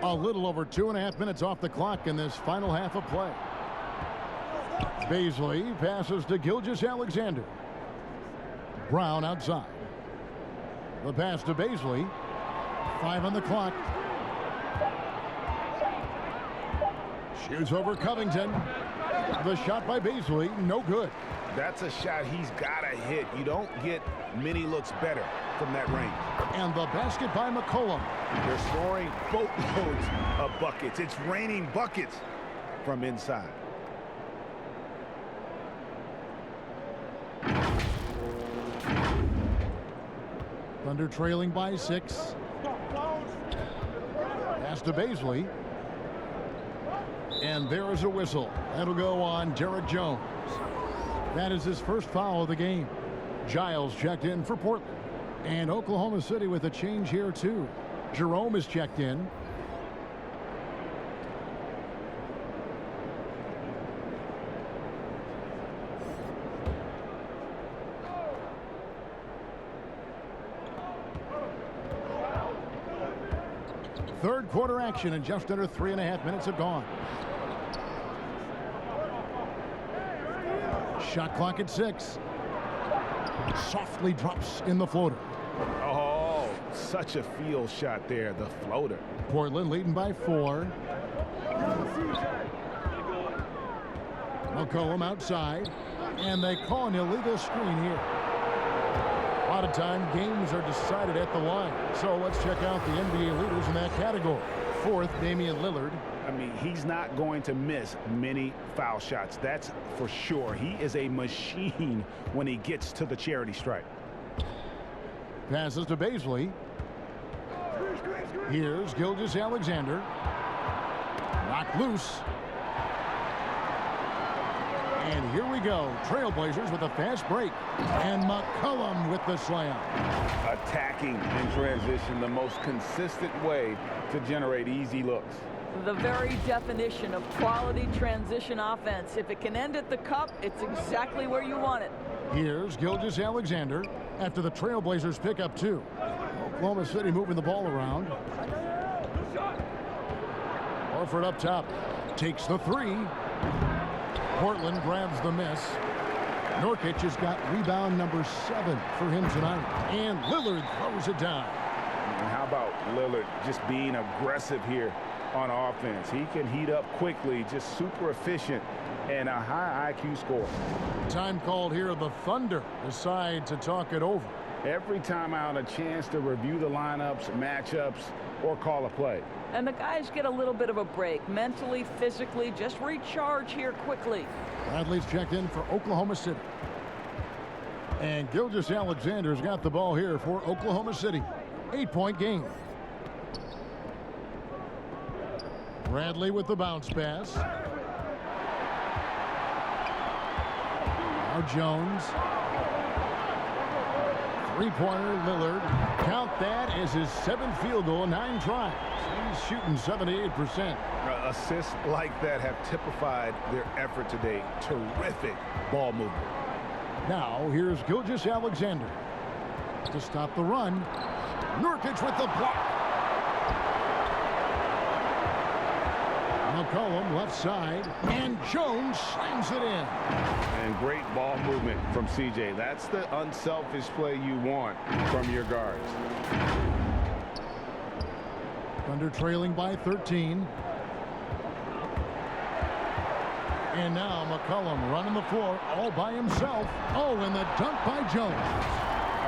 S1: A little over 2.5 minutes off the clock in this final half of play. Baisley passes to Gilgeous-Alexander. Brown outside. The pass to Baisley. 5 on the clock. Shoots over Covington. The shot by Baisley, no good.
S2: That's a shot he's got to hit. You don't get many looks better from that range.
S1: And the basket by McCollum.
S2: They're scoring boatloads of buckets. It's raining buckets from inside.
S1: Thunder trailing by 6. Pass to Baisley. And there is a whistle. That'll go on Derek Jones. That is his first foul of the game. Giles checked in for Portland. And Oklahoma City with a change here too. Jerome is checked in. Third quarter action, and just under 3.5 minutes have gone. Shot clock at 6. Softly drops in the floater.
S2: Oh, such a field shot there, the floater.
S1: Portland leading by 4. McCollum outside, and they call an illegal screen here. A lot of time, games are decided at the line. So let's check out the NBA leaders in that category. 4th, Damian Lillard.
S2: I mean, he's not going to miss many foul shots. That's for sure. He is a machine when he gets to the charity stripe.
S1: Passes to Baisley. Here's Gilgeous-Alexander. Knocked loose. And here we go. Trailblazers with a fast break. And McCollum with the slam.
S2: Attacking in transition, the most consistent way to generate easy looks.
S3: The very definition of quality transition offense. If it can end at the cup, it's exactly where you want it.
S1: Here's Gilgeous-Alexander after the Trailblazers pick up 2. Oklahoma City moving the ball around. Horford up top. Takes the 3. Portland grabs the miss. Nurkic has got rebound number 7 for him tonight. And Lillard throws it down.
S2: And how about Lillard just being aggressive here on offense? He can heat up quickly, just super efficient, and a high IQ score.
S1: Time called here. The Thunder decide to talk it over.
S2: Every time out, a chance to review the lineups, matchups, or call a play.
S3: And the guys get a little bit of a break, mentally, physically. Just recharge here quickly.
S1: Bradley's checked in for Oklahoma City. And Gilgeous-Alexander's got the ball here for Oklahoma City. 8-point game. Bradley with the bounce pass. Now Jones. Three-pointer, Lillard. Count that as his 7th field goal, 9 tries. He's shooting 78%.
S2: Assists like that have typified their effort today. Terrific ball movement.
S1: Now here's Gilgeous-Alexander to stop the run. Nurkic with the block. McCollum left side, and Jones slams it in.
S2: And great ball movement from CJ. That's the unselfish play you want from your guards.
S1: Thunder trailing by 13. And now McCollum running the floor all by himself. Oh, and the dunk by Jones.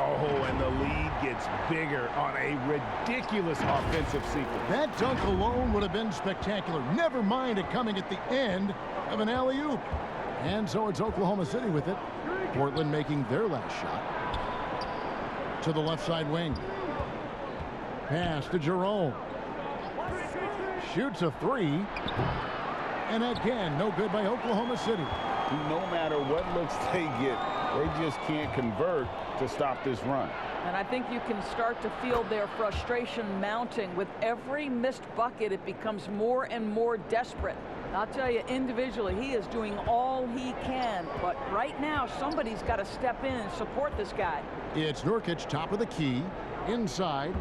S2: Oh, and the lead gets bigger on a ridiculous offensive sequence.
S1: That dunk alone would have been spectacular. Never mind it coming at the end of an alley-oop. And so it's Oklahoma City with it. Portland making their last shot. To the left side wing. Pass to Jerome. Shoots a three. And again, no good by Oklahoma City.
S2: No matter what looks they get, they just can't convert to stop this run.
S3: And I think you can start to feel their frustration mounting. With every missed bucket, it becomes more and more desperate. I'll tell you, individually, he is doing all he can. But right now, somebody's got to step in and support this guy.
S1: It's Nurkic, top of the key, inside.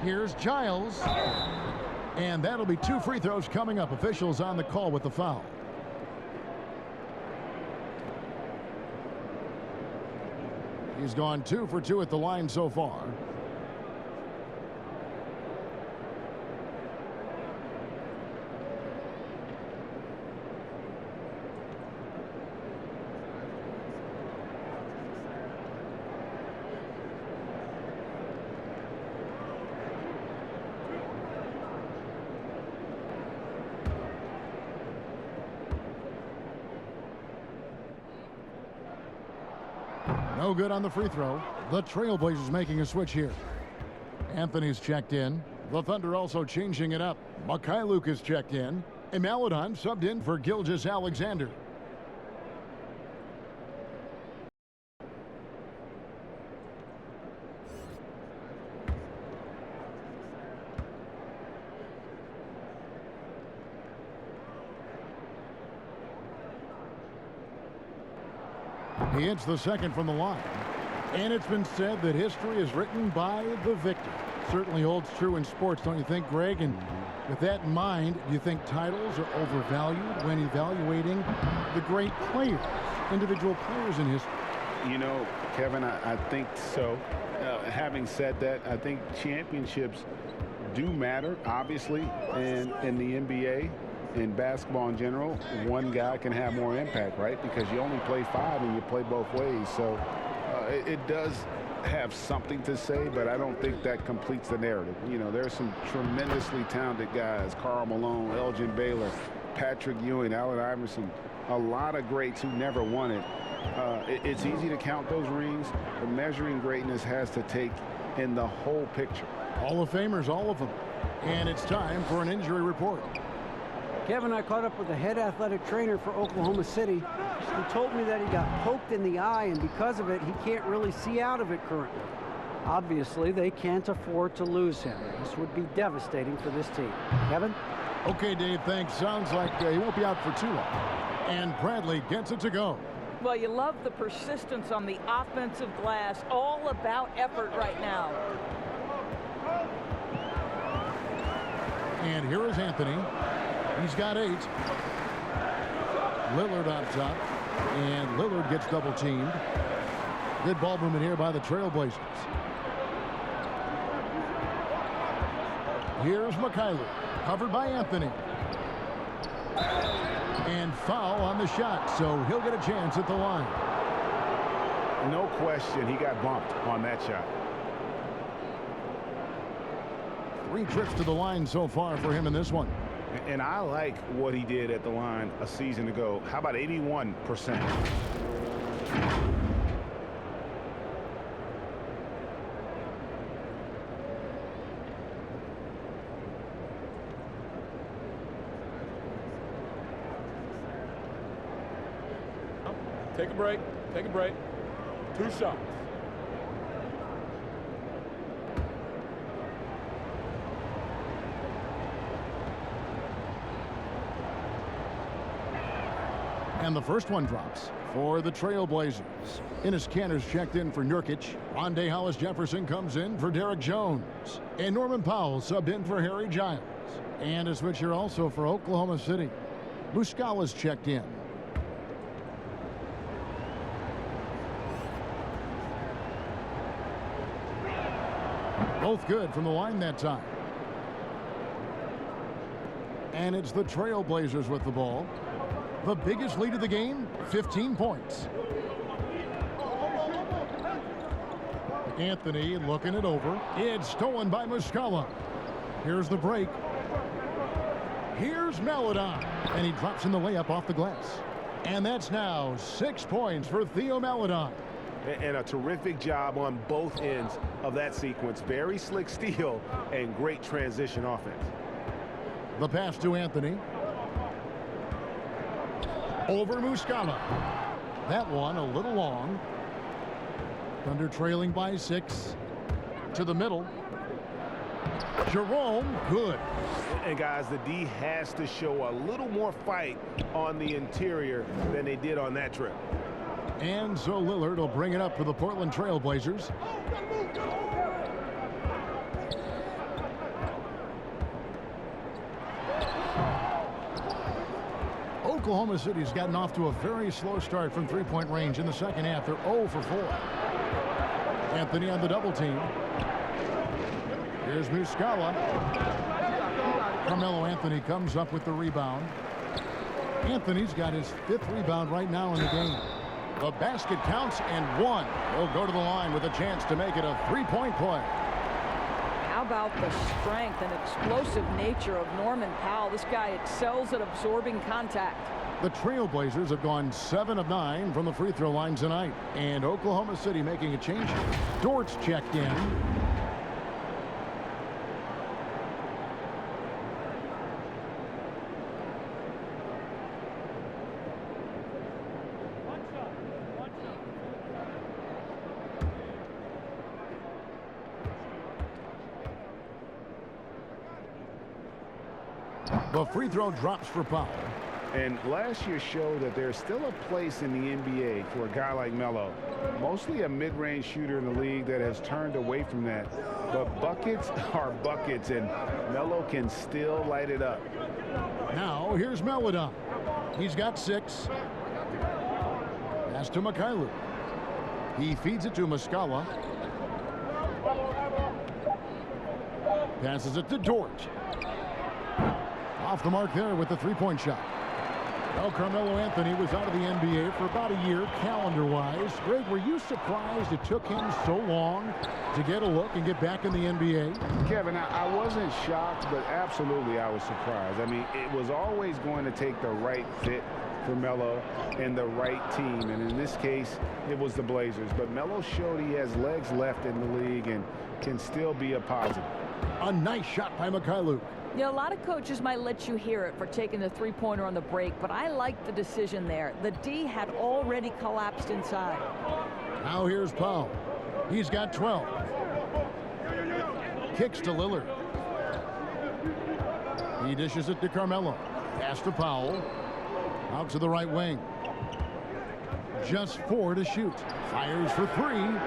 S1: Here's Giles. And that'll be 2 free throws coming up. Officials on the call with the foul. He's gone 2 for 2 at the line so far. No good on the free throw. The Trailblazers making a switch here. Anthony's checked in. The Thunder also changing it up. Mikhailuk is checked in. And Maladon subbed in for Gilgeous-Alexander. He hits the second from the line. And it's been said that history is written by the victor. Certainly holds true in sports, don't you think, Greg? And with that in mind, do you think titles are overvalued when evaluating the great players, individual players in history?
S2: You know, Kevin, I think so. Having said that, I think championships do matter, obviously, and in the NBA. In basketball in general, one guy can have more impact, right? Because you only play 5 and you play both ways. So it does have something to say, but I don't think that completes the narrative. You know, there's some tremendously talented guys, Karl Malone, Elgin Baylor, Patrick Ewing, Allen Iverson, a lot of greats who never won it. It's easy to count those rings, but measuring greatness has to take in the whole picture.
S1: Hall of Famers, all of them. And it's time for an injury report.
S4: Kevin, I caught up with the head athletic trainer for Oklahoma City. He told me that he got poked in the eye, and because of it, he can't really see out of it currently. Obviously, they can't afford to lose him. This would be devastating for this team. Kevin?
S1: Okay, Dave, thanks. Sounds like he won't be out for too long. And Bradley gets it to go.
S3: Well, you love the persistence on the offensive glass. All about effort right now.
S1: And here is Anthony. He's got 8. Lillard on top. And Lillard gets double teamed. Good ball movement here by the Trailblazers. Here's Mikhailuk, covered by Anthony. And foul on the shot, so he'll get a chance at the line.
S2: No question, he got bumped on that shot.
S1: 3 trips to the line so far for him in this one.
S2: And I like what he did at the line a season ago. How about 81%?
S8: Take a break. Take a break. 2 shots.
S1: And the first one drops for the Trailblazers. Enes Kanter's checked in for Nurkic. Rondé Hollis-Jefferson comes in for Derek Jones. And Norman Powell subbed in for Harry Giles. And a switcher also for Oklahoma City. Muscala's checked in. Both good from the line that time. And it's the Trailblazers with the ball. The biggest lead of the game, 15 points. Anthony looking it over. It's stolen by Muscala. Here's the break. Here's Maledon, and he drops in the layup off the glass. And that's now 6 points for Theo Maledon.
S5: And a terrific job on both ends of that sequence. Very slick steal and great transition offense.
S1: The pass to Anthony. Over Muscala. That one a little long. Thunder trailing by 6. To the middle. Jerome, good.
S5: And guys, the D has to show a little more fight on the interior than they did on that trip.
S1: And so Lillard will bring it up for the Portland Trailblazers. Oklahoma City's gotten off to a very slow start from three-point range in the second half. They're 0 for 4. Anthony on the double team. Here's Muscala. Carmelo Anthony comes up with the rebound. Anthony's got his 5th rebound right now in the game. The basket counts and 1. He'll go to the line with a chance to make it a 3-point play.
S3: How about the strength and explosive nature of Norman Powell? This guy excels at absorbing contact.
S1: The Trailblazers have gone 7 of 9 from the free throw line tonight. And Oklahoma City making a change. Dort's checked in. The free throw drops for Powell.
S2: And last year showed that there's still a place in the NBA for a guy like Melo. Mostly a mid-range shooter in the league that has turned away from that. But buckets are buckets, and Melo can still light it up.
S1: Now here's Maledon. He's got 6. Pass to Mikhailuk. He feeds it to Muscala. Passes it to Dort. Off the mark there with the three-point shot. Well, Carmelo Anthony was out of the NBA for about a year, calendar-wise. Greg, were you surprised it took him so long to get a look and get back in the NBA?
S2: Kevin, I wasn't shocked, but absolutely I was surprised. I mean, it was always going to take the right fit for Melo and the right team. And in this case, it was the Blazers. But Melo showed he has legs left in the league and can still be a positive.
S1: A nice shot by Mikhailuk.
S3: You know, a lot of coaches might let you hear it for taking the three-pointer on the break, but I like the decision there. The D had already collapsed inside.
S1: Now here's Powell. He's got 12. Kicks to Lillard. He dishes it to Carmelo. Pass to Powell. Out to the right wing. Just 4 to shoot. Fires for 3.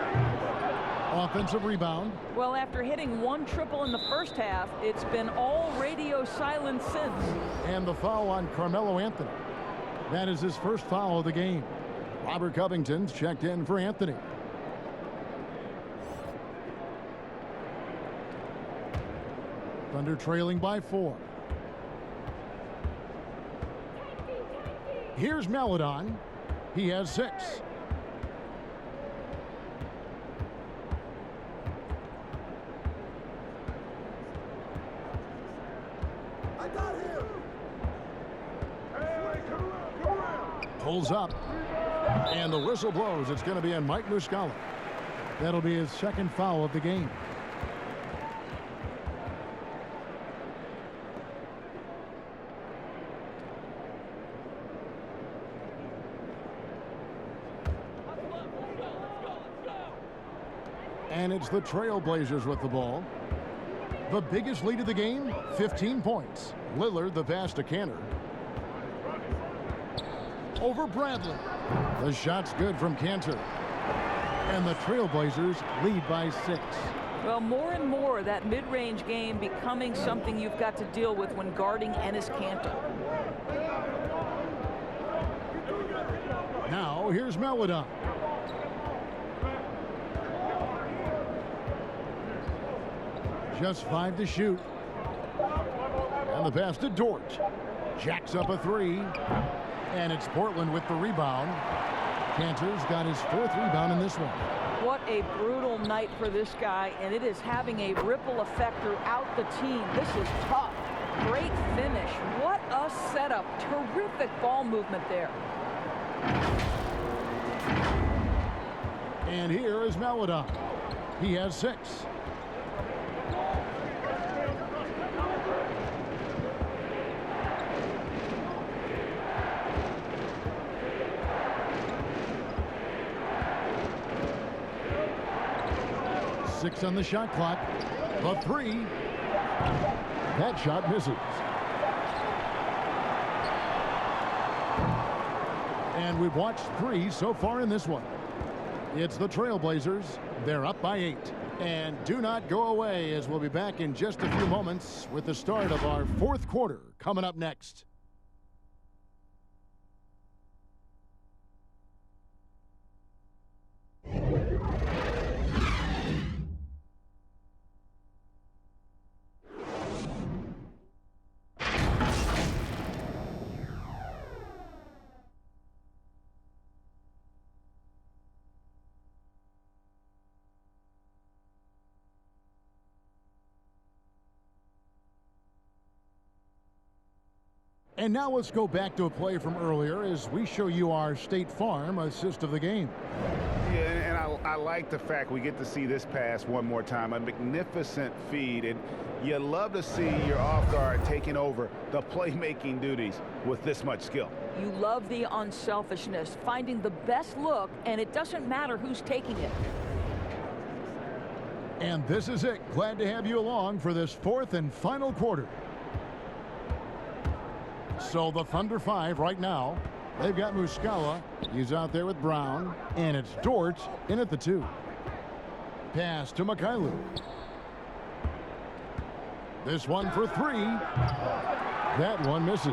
S1: Offensive rebound.
S3: Well, after hitting 1 triple in the first half, it's been all radio silence since.
S1: And the foul on Carmelo Anthony. That is his first foul of the game. Robert Covington's checked in for Anthony. Thunder trailing by 4. Here's Maledon. He has 6. Pulls up, and the whistle blows. It's going to be on Mike Muscala. That'll be his 2nd foul of the game. And it's the Trailblazers with the ball. The biggest lead of the game, 15 points. Lillard, the pass to Cantor. Over Bradley. The shot's good from Cantor. And the Trailblazers lead by 6.
S3: Well, more and more that mid-range game becoming something you've got to deal with when guarding Enes Kanter.
S1: Now here's Maledon. Just 5 to shoot. And the pass to Dort. Jacks up a 3. And it's Portland with the rebound. Cantor's got his 4th rebound in this one.
S3: What a brutal night for this guy, and it is having a ripple effect throughout the team. This is tough. great finish. What a setup. Terrific ball movement there.
S1: And here is Maladon. He has 6. Six on the shot clock. The 3. That shot misses. And we've watched 3 so far in this one. It's the Trailblazers. They're up by 8. And do not go away, as we'll be back in just a few moments with the start of our 4th quarter coming up next. And now let's go back to a play from earlier as we show you our State Farm assist of the game.
S2: Yeah, and I like the fact we get to see this pass one more time. A magnificent feed, and you love to see your off guard taking over the playmaking duties with this much skill.
S3: You love the unselfishness, finding the best look, and it doesn't matter who's taking it.
S1: And this is it. Glad to have you along for this 4th and final quarter. So the Thunder 5 right now. They've got Muscala. He's out there with Brown. And it's Dort in at the 2. Pass to Mikhailu. This one for 3. That one misses.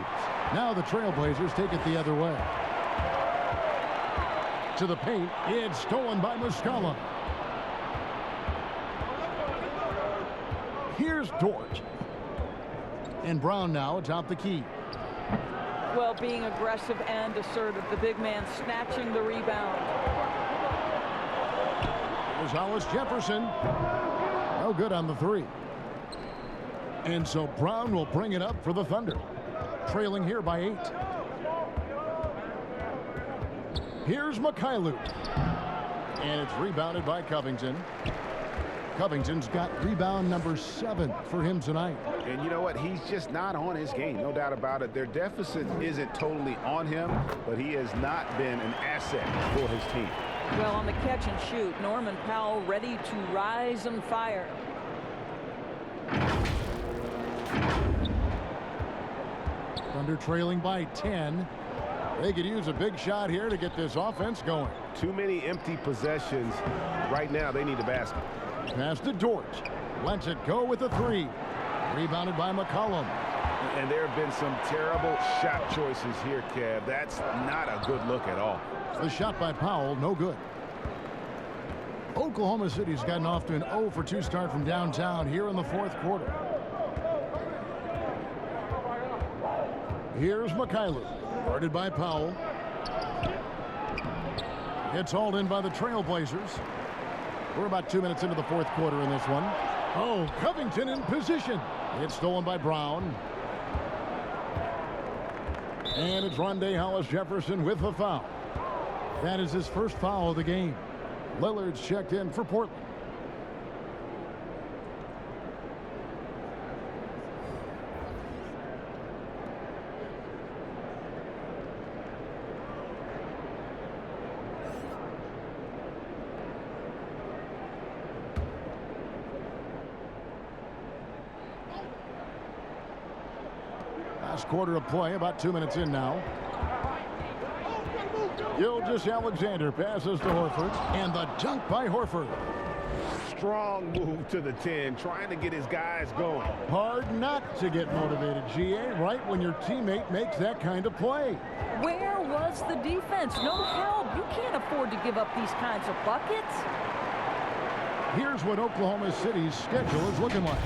S1: Now the Trailblazers take it the other way. To the paint. It's stolen by Muscala. Here's Dort. And Brown now atop the key.
S3: Well, being aggressive and assertive. The big man snatching the rebound.
S1: Here's Hollis Jefferson. No good on the 3. And so Brown will bring it up for the Thunder. Trailing here by 8. Here's Mikhailu. And it's rebounded by Covington. Covington's got rebound number 7 for him tonight.
S2: And you know what? He's just not on his game, no doubt about it. Their deficit isn't totally on him, but he has not been an asset for his team.
S3: Well, on the catch and shoot, Norman Powell ready to rise and fire.
S1: Thunder trailing by 10. They could use a big shot here to get this offense going.
S5: Too many empty possessions. Right now, they need a basket.
S1: Pass to Dort. Lets it go with a 3. Rebounded by McCollum.
S2: And there have been some terrible shot choices here, Kev. That's not a good look at all.
S1: The shot by Powell, no good. Oklahoma City's gotten off to an 0 for 2 start from downtown here in the 4th quarter. Here's Mikhailu. Guarded by Powell. It's hauled in by the Trailblazers. We're about 2 minutes into the 4th quarter in this one. Oh, Covington in position. It's stolen by Brown. And it's Rondé Hollis Jefferson with the foul. That is his first foul of the game. Lillard's checked in for Portland. Last quarter of play, about 2 minutes in now. Gilgeous-Alexander passes to Horford, and the dunk by Horford.
S5: Strong move to the 10, trying to get his guys going.
S1: Hard not to get motivated, GA, right when your teammate makes that kind of play.
S3: Where was the defense? No help. You can't afford to give up these kinds of buckets.
S1: Here's what Oklahoma City's schedule is looking like.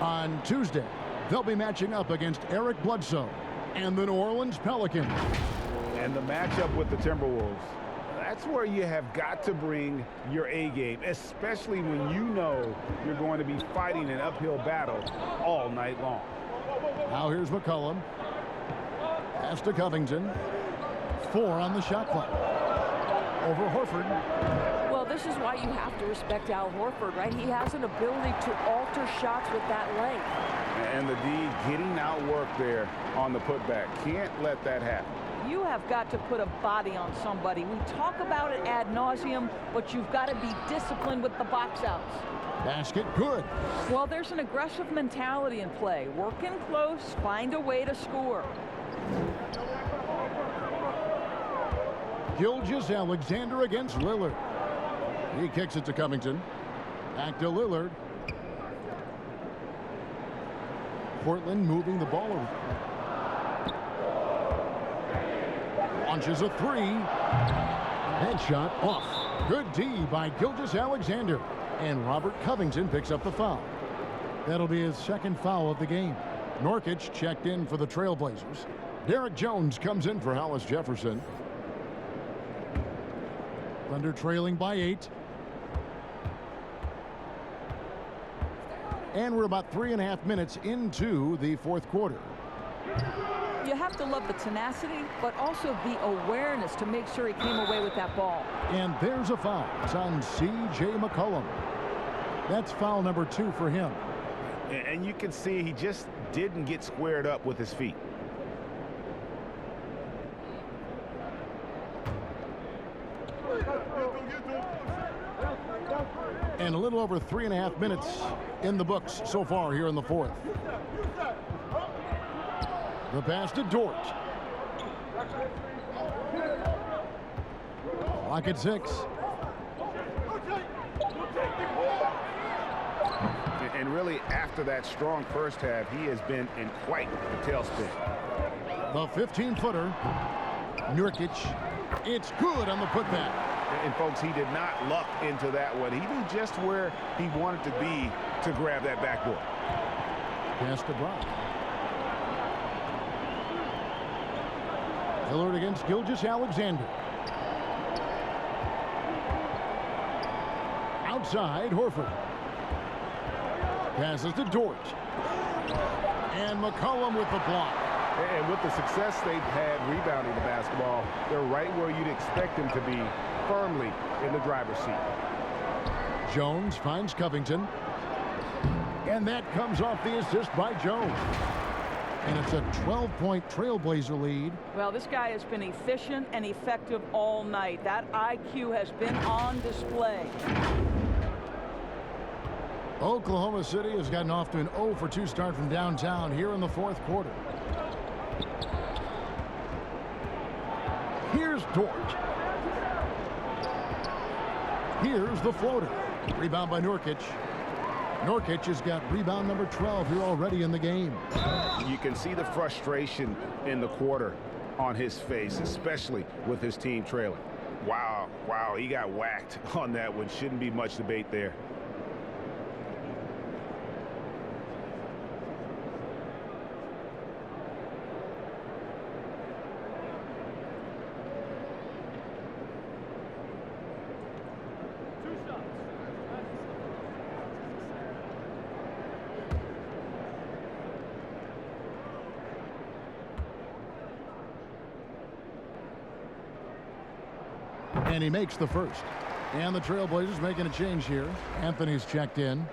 S1: On Tuesday, they'll be matching up against Eric Bledsoe and the New Orleans Pelicans.
S2: And the matchup with the Timberwolves, that's where you have got to bring your A game, especially when you know you're going to be fighting an uphill battle all night long.
S1: Now here's McCollum. Pass to Covington. 4 on the shot clock. Over Horford.
S7: Well, this is why you have to respect Al Horford, right? He has an ability to alter shots with that length.
S2: And the D getting outwork there on the putback. Can't let that happen.
S3: You have got to put a body on somebody. We talk about it ad nauseum, but you've got to be disciplined with the box outs.
S1: Basket good.
S3: Well, there's an aggressive mentality in play. Work in close, find a way to score.
S1: Gilgeous-Alexander against Lillard. He kicks it to Covington. Back to Lillard. Portland moving the ball over. Launches a 3. Headshot off. Good D by Gilgeous-Alexander. And Robert Covington picks up the foul. That'll be his second foul of the game. Nurkic checked in for the Trailblazers. Derek Jones comes in for Hollis Jefferson. Thunder trailing by 8. And we're about 3.5 minutes into the fourth quarter.
S3: You have to love the tenacity, but also the awareness to make sure he came away with that ball.
S1: And there's a foul. It's on C.J. McCollum. That's foul number 2 for him.
S2: And you can see he just didn't get squared up with his feet.
S1: And a little over 3.5 minutes in the books so far here in the fourth. The pass to Dort. Clock at 6.
S2: And really, after that strong first half, he has been in quite a tailspin.
S1: The 15-footer. Nurkic. It's good on the putback.
S2: And folks, he did not luck into that one. He knew just where he wanted to be to grab that backboard.
S1: Pass to Brown. Lillard against Gilgeous-Alexander. Outside, Horford. Passes to Dort. And McCollum with the block.
S2: And with the success they've had rebounding the basketball, they're right where you'd expect them to be, firmly in the driver's seat.
S1: Jones finds Covington. And that comes off the assist by Jones. And it's a 12-point Trailblazer lead.
S3: Well, this guy has been efficient and effective all night. That IQ has been on display.
S1: Oklahoma City has gotten off to an 0-for-2 start from downtown here in the fourth quarter. Here's Dort. Here's the floater. Rebound by Nurkic. Nurkic has got rebound number 12 here already in the game.
S2: You can see the frustration in the quarter on his face, especially with his team trailing. Wow, he got whacked on that one. Shouldn't be much debate there.
S1: And he makes the first. And the Trailblazers making a change here. Anthony's checked in.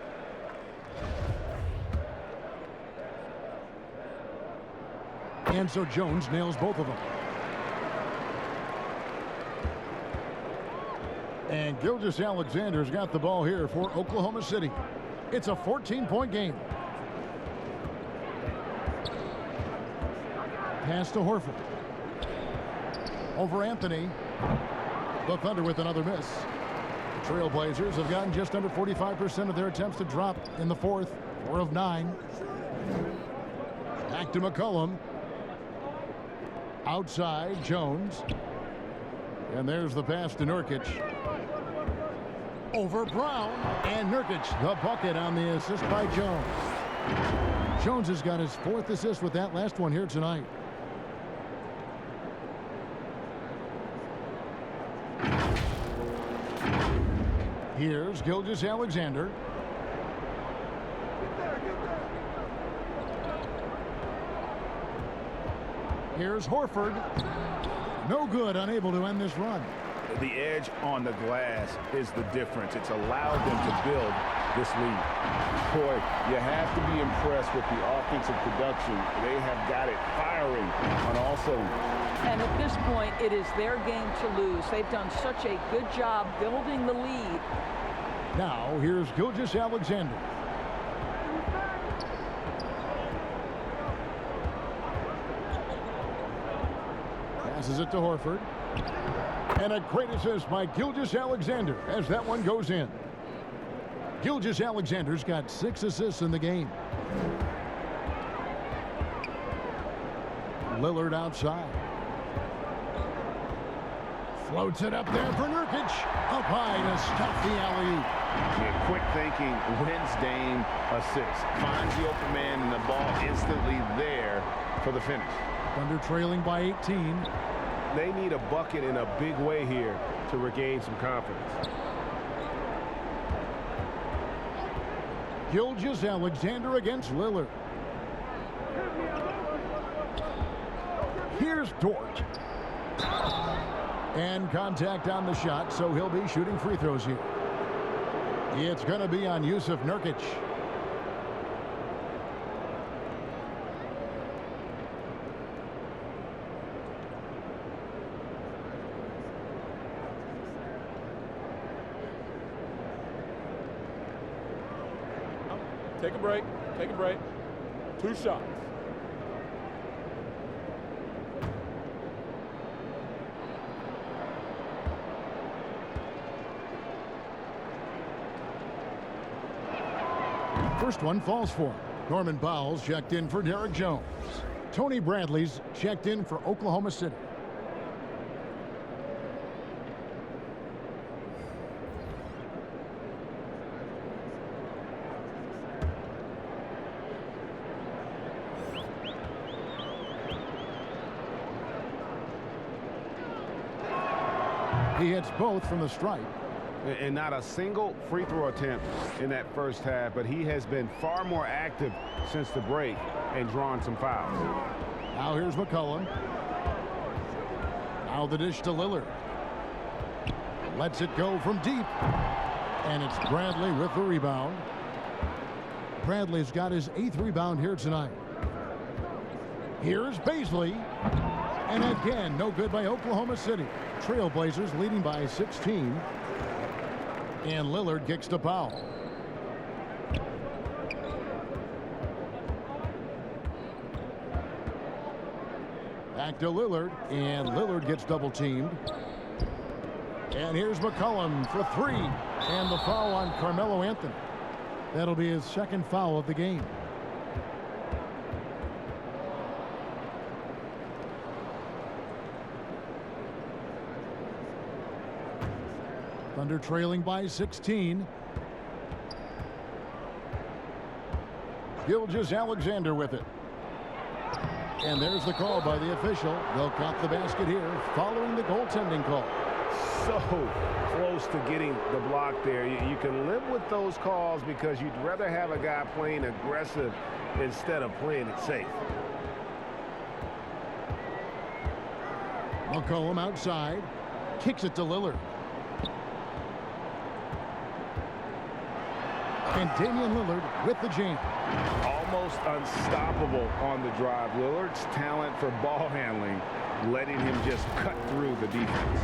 S1: And so Jones nails both of them. And Gilgeous-Alexander's got the ball here for Oklahoma City. It's a 14-point game. Pass to Horford. Over Anthony. The Thunder with another miss. The Trailblazers have gotten just under 45% of their attempts to drop in the fourth. 4 of 9. Back to McCollum. Outside, Jones. And there's the pass to Nurkic. Over Brown. And Nurkic, the bucket on the assist by Jones. Jones has got his 4th assist with that last one here tonight. Here's Gilgeous-Alexander. Here's Horford. No good, unable to end this run.
S2: The edge on the glass is the difference. It's allowed them to build this lead. Boy, you have to be impressed with the offensive production. They have got it firing on all cylinders.
S3: And at this point, it is their game to lose. They've done such a good job building the lead.
S1: Now, here's Gilgeous-Alexander. Passes it to Horford. And a great assist by Gilgeous-Alexander as that one goes in. Gilgeous-Alexander's got 6 assists in the game. Lillard outside. Floats it up there for Nurkic. Up high to stop the alley-oop.
S2: Yeah, quick thinking wins Dame assist. Finds the open man and the ball instantly there for the finish.
S1: Thunder trailing by 18.
S5: They need a bucket in a big way here to regain some confidence.
S1: Gilgeous-Alexander against Lillard. Here's Dort. And contact on the shot, so he'll be shooting free throws here. It's going to be on Yusuf Nurkic.
S8: Take a break. Take a break. 2 shots.
S1: First one falls for him. Norman Powell's checked in for Derek Jones. Tony Bradley's checked in for Oklahoma City. He hits both from the stripe.
S2: And not a single free throw attempt in that first half, but he has been far more active since the break and drawn some fouls.
S1: Now here's McCollum. Now the dish to Lillard. Lets it go from deep. And it's Bradley with the rebound. Bradley's got his 8th rebound here tonight. Here's Baisley. And again, no good by Oklahoma City. Trailblazers leading by 16. And Lillard kicks to Powell. Back to Lillard, and Lillard gets double teamed. And here's McCollum for 3. And the foul on Carmelo Anthony. That'll be his 2nd foul of the game. Thunder trailing by 16. Gilgeous-Alexander with it. And there's the call by the official. They'll count the basket here following the goaltending call.
S5: So close to getting the block there. You can live with those calls because you'd rather have a guy playing aggressive instead of playing it safe.
S1: McCollum outside. Kicks it to Lillard. And Damian Lillard with the jam.
S2: Almost unstoppable on the drive. Lillard's talent for ball handling, letting him just cut through the defense.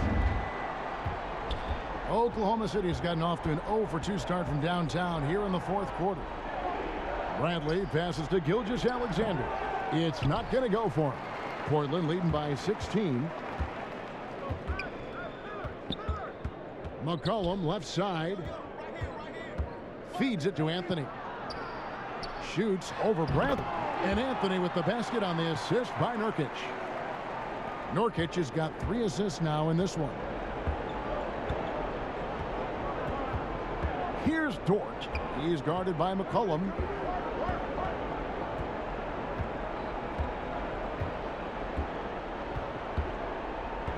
S1: Oklahoma City's gotten off to an 0 for 2 start from downtown here in the 4th quarter. Bradley passes to Gilgeous-Alexander. It's not going to go for him. Portland leading by 16. McCollum left side. Feeds it to Anthony. Shoots over Bradley. And Anthony with the basket on the assist by Nurkic. Nurkic has got 3 assists now in this one. Here's Dort. He's guarded by McCollum.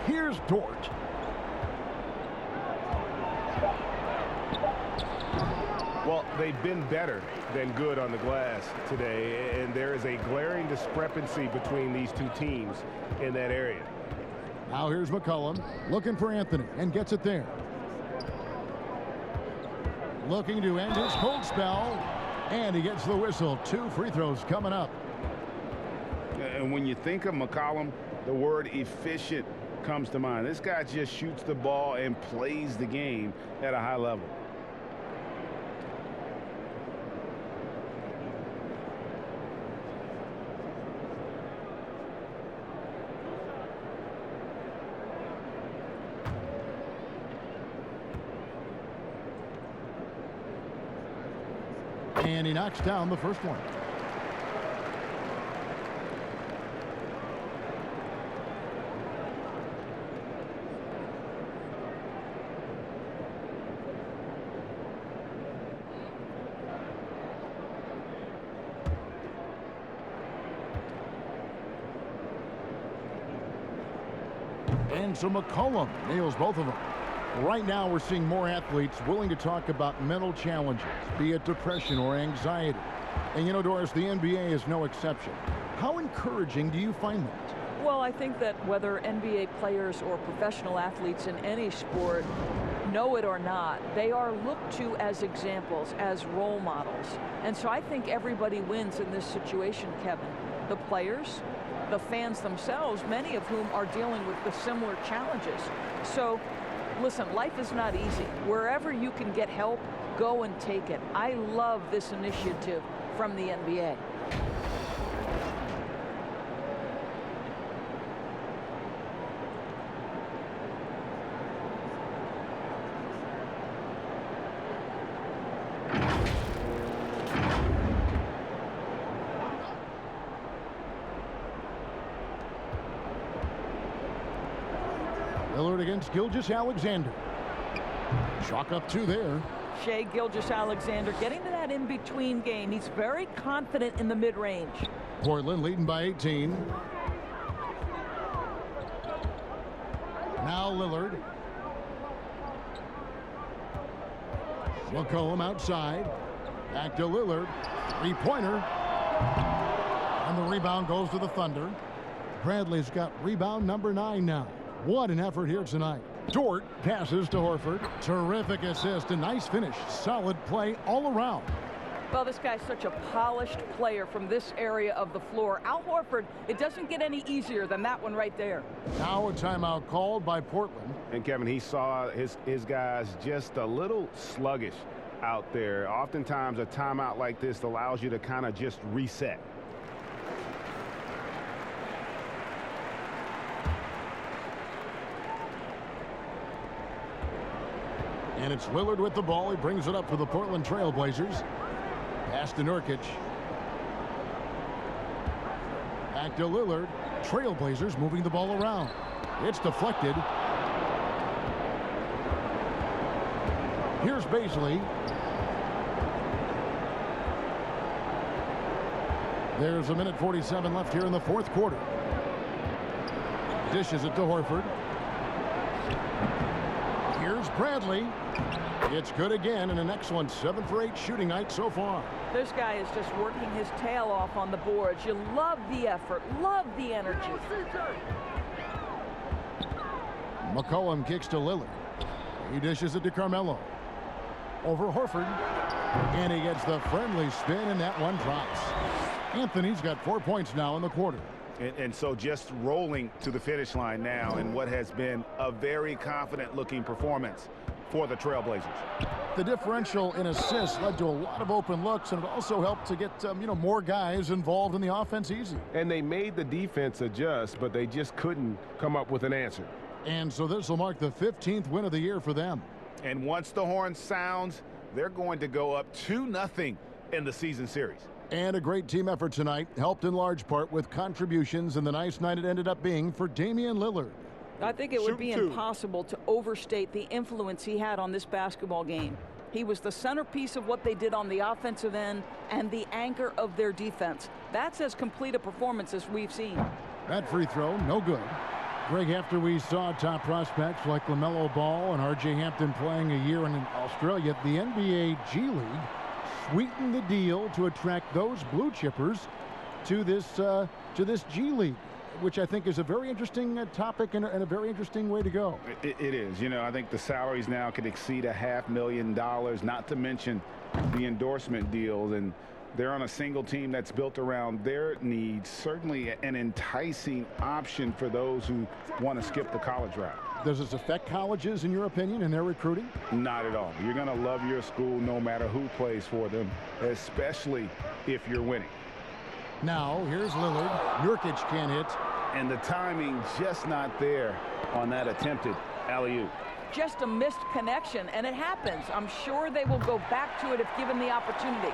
S1: Here's Dort.
S2: Well, they've been better than good on the glass today, and there is a glaring discrepancy between these two teams in that area.
S1: Now here's McCollum looking for Anthony and gets it there. Looking to end his cold spell, and he gets the whistle. 2 free throws coming up.
S2: And when you think of McCollum, the word efficient comes to mind. This guy just shoots the ball and plays the game at a high level.
S1: And he knocks down the first one. And so McCollum nails both of them. Right now, we're seeing more athletes willing to talk about mental challenges, be it depression or anxiety. And you know, Doris, the NBA is no exception. How encouraging do you find that?
S3: Well, I think that whether NBA players or professional athletes in any sport know it or not, they are looked to as examples, as role models. And so I think everybody wins in this situation, Kevin. The players, the fans themselves, many of whom are dealing with the similar challenges. So listen, life is not easy. Wherever you can get help, go and take it. I love this initiative from the NBA.
S1: Lillard against Gilgeous-Alexander. Chalk up 2 there.
S3: Shai Gilgeous-Alexander getting to that in-between game. He's very confident in the mid-range.
S1: Portland leading by 18. Now Lillard. McCollum outside. Back to Lillard. 3-pointer. And the rebound goes to the Thunder. Bradley's got rebound number 9 now. What an effort here tonight. Dort passes to Horford. Terrific assist, a nice finish. Solid play all around.
S3: Well, this guy's such a polished player from this area of the floor. Al Horford, it doesn't get any easier than that one right there.
S1: Now a timeout called by Portland.
S2: And Kevin, he saw his guys just a little sluggish out there. Oftentimes a timeout like this allows you to kind of just reset.
S1: And it's Lillard with the ball. He brings it up for the Portland Trailblazers. Pass to Nurkic. Back to Lillard. Trailblazers moving the ball around. It's deflected. Here's Baisley. There's 1:47 left here in the 4th quarter. Dishes it to Horford. Here's Bradley. It's good again, and an excellent 7 for 8 shooting night so far.
S3: This guy is just working his tail off on the boards. You love the effort, love the energy.
S1: McCollum kicks to Lillard. He dishes it to Carmelo. Over Horford. And he gets the friendly spin, and that one drops. Anthony's got 4 points now in the quarter.
S2: And so just rolling to the finish line now in what has been a very confident-looking performance for the Trailblazers.
S1: The differential in assists led to a lot of open looks, and it also helped to get more guys involved in the offense easy.
S5: And they made the defense adjust, but they just couldn't come up with an answer.
S1: And so this will mark the 15th win of the year for them.
S2: And once the horn sounds, they're going to go up 2-0 in the season series.
S1: And a great team effort tonight, helped in large part with contributions, and the nice night it ended up being for Damian Lillard.
S3: I think it would be impossible to overstate the influence he had on this basketball game. He was the centerpiece of what they did on the offensive end and the anchor of their defense. That's as complete a performance as we've seen.
S1: That free throw, no good. Greg, after we saw top prospects like LaMelo Ball and R.J. Hampton playing a year in Australia, the NBA G League sweetened the deal to attract those blue chippers to this G League, which I think is a very interesting topic and a very interesting way to go.
S2: It is. You know, I think the salaries now could exceed $500,000, not to mention the endorsement deals, and they're on a single team that's built around their needs. Certainly an enticing option for those who want to skip the college route.
S1: Does this affect colleges, in your opinion, in their recruiting?
S2: Not at all. You're going to love your school no matter who plays for them, especially if you're winning.
S1: Now, here's Lillard. Nurkic can't hit.
S2: And the timing just not there on that attempted alley-oop.
S3: Just a missed connection, and it happens. I'm sure they will go back to it if given the opportunity.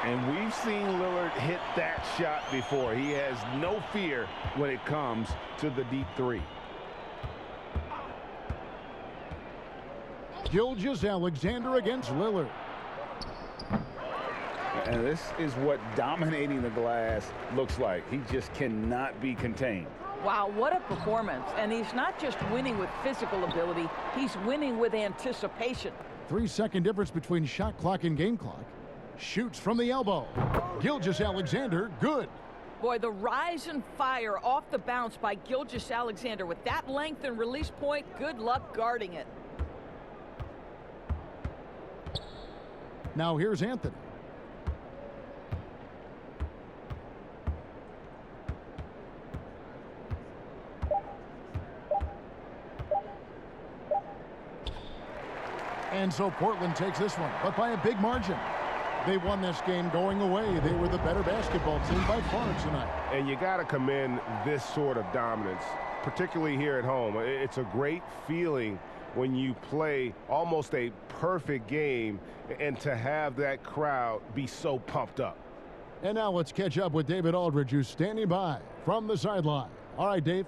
S2: And we've seen Lillard hit that shot before. He has no fear when it comes to the deep three.
S1: Gilgeous-Alexander against Lillard.
S2: And this is what dominating the glass looks like. He just cannot be contained.
S3: Wow, what a performance. And he's not just winning with physical ability, he's winning with anticipation.
S1: 3-second difference between shot clock and game clock. Shoots from the elbow. Gilgeous-Alexander, good.
S3: Boy, the rise and fire off the bounce by Gilgeous-Alexander. With that length and release point, good luck guarding it.
S1: Now here's Anthony. And so Portland takes this one, but by a big margin. They won this game going away. They were the better basketball team by far tonight.
S5: And you got to commend this sort of dominance, particularly here at home. It's a great feeling when you play almost a perfect game and to have that crowd be so pumped up.
S1: And now let's catch up with David Aldridge, who's standing by from the sideline. All right, Dave.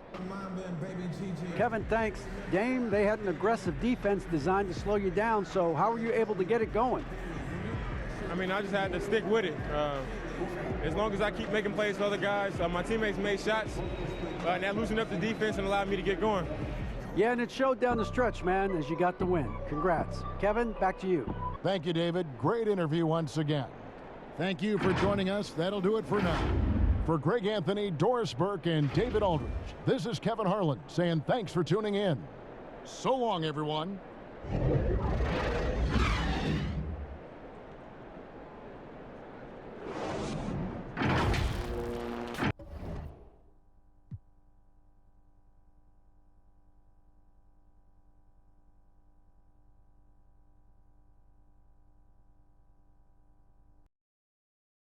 S4: Kevin, thanks. Dame, they had an aggressive defense designed to slow you down, so how were you able to get it going?
S12: I mean, I just had to stick with it. As long as I keep making plays for other guys, my teammates made shots, and that loosened up the defense and allowed me to get going.
S4: Yeah, and it showed down the stretch, man, as you got the win. Congrats. Kevin, back to you.
S1: Thank you, David. Great interview once again. Thank you for joining us. That'll do it for now. For Greg Anthony, Doris Burke, and David Aldridge, this is Kevin Harlan saying thanks for tuning in. So long, everyone.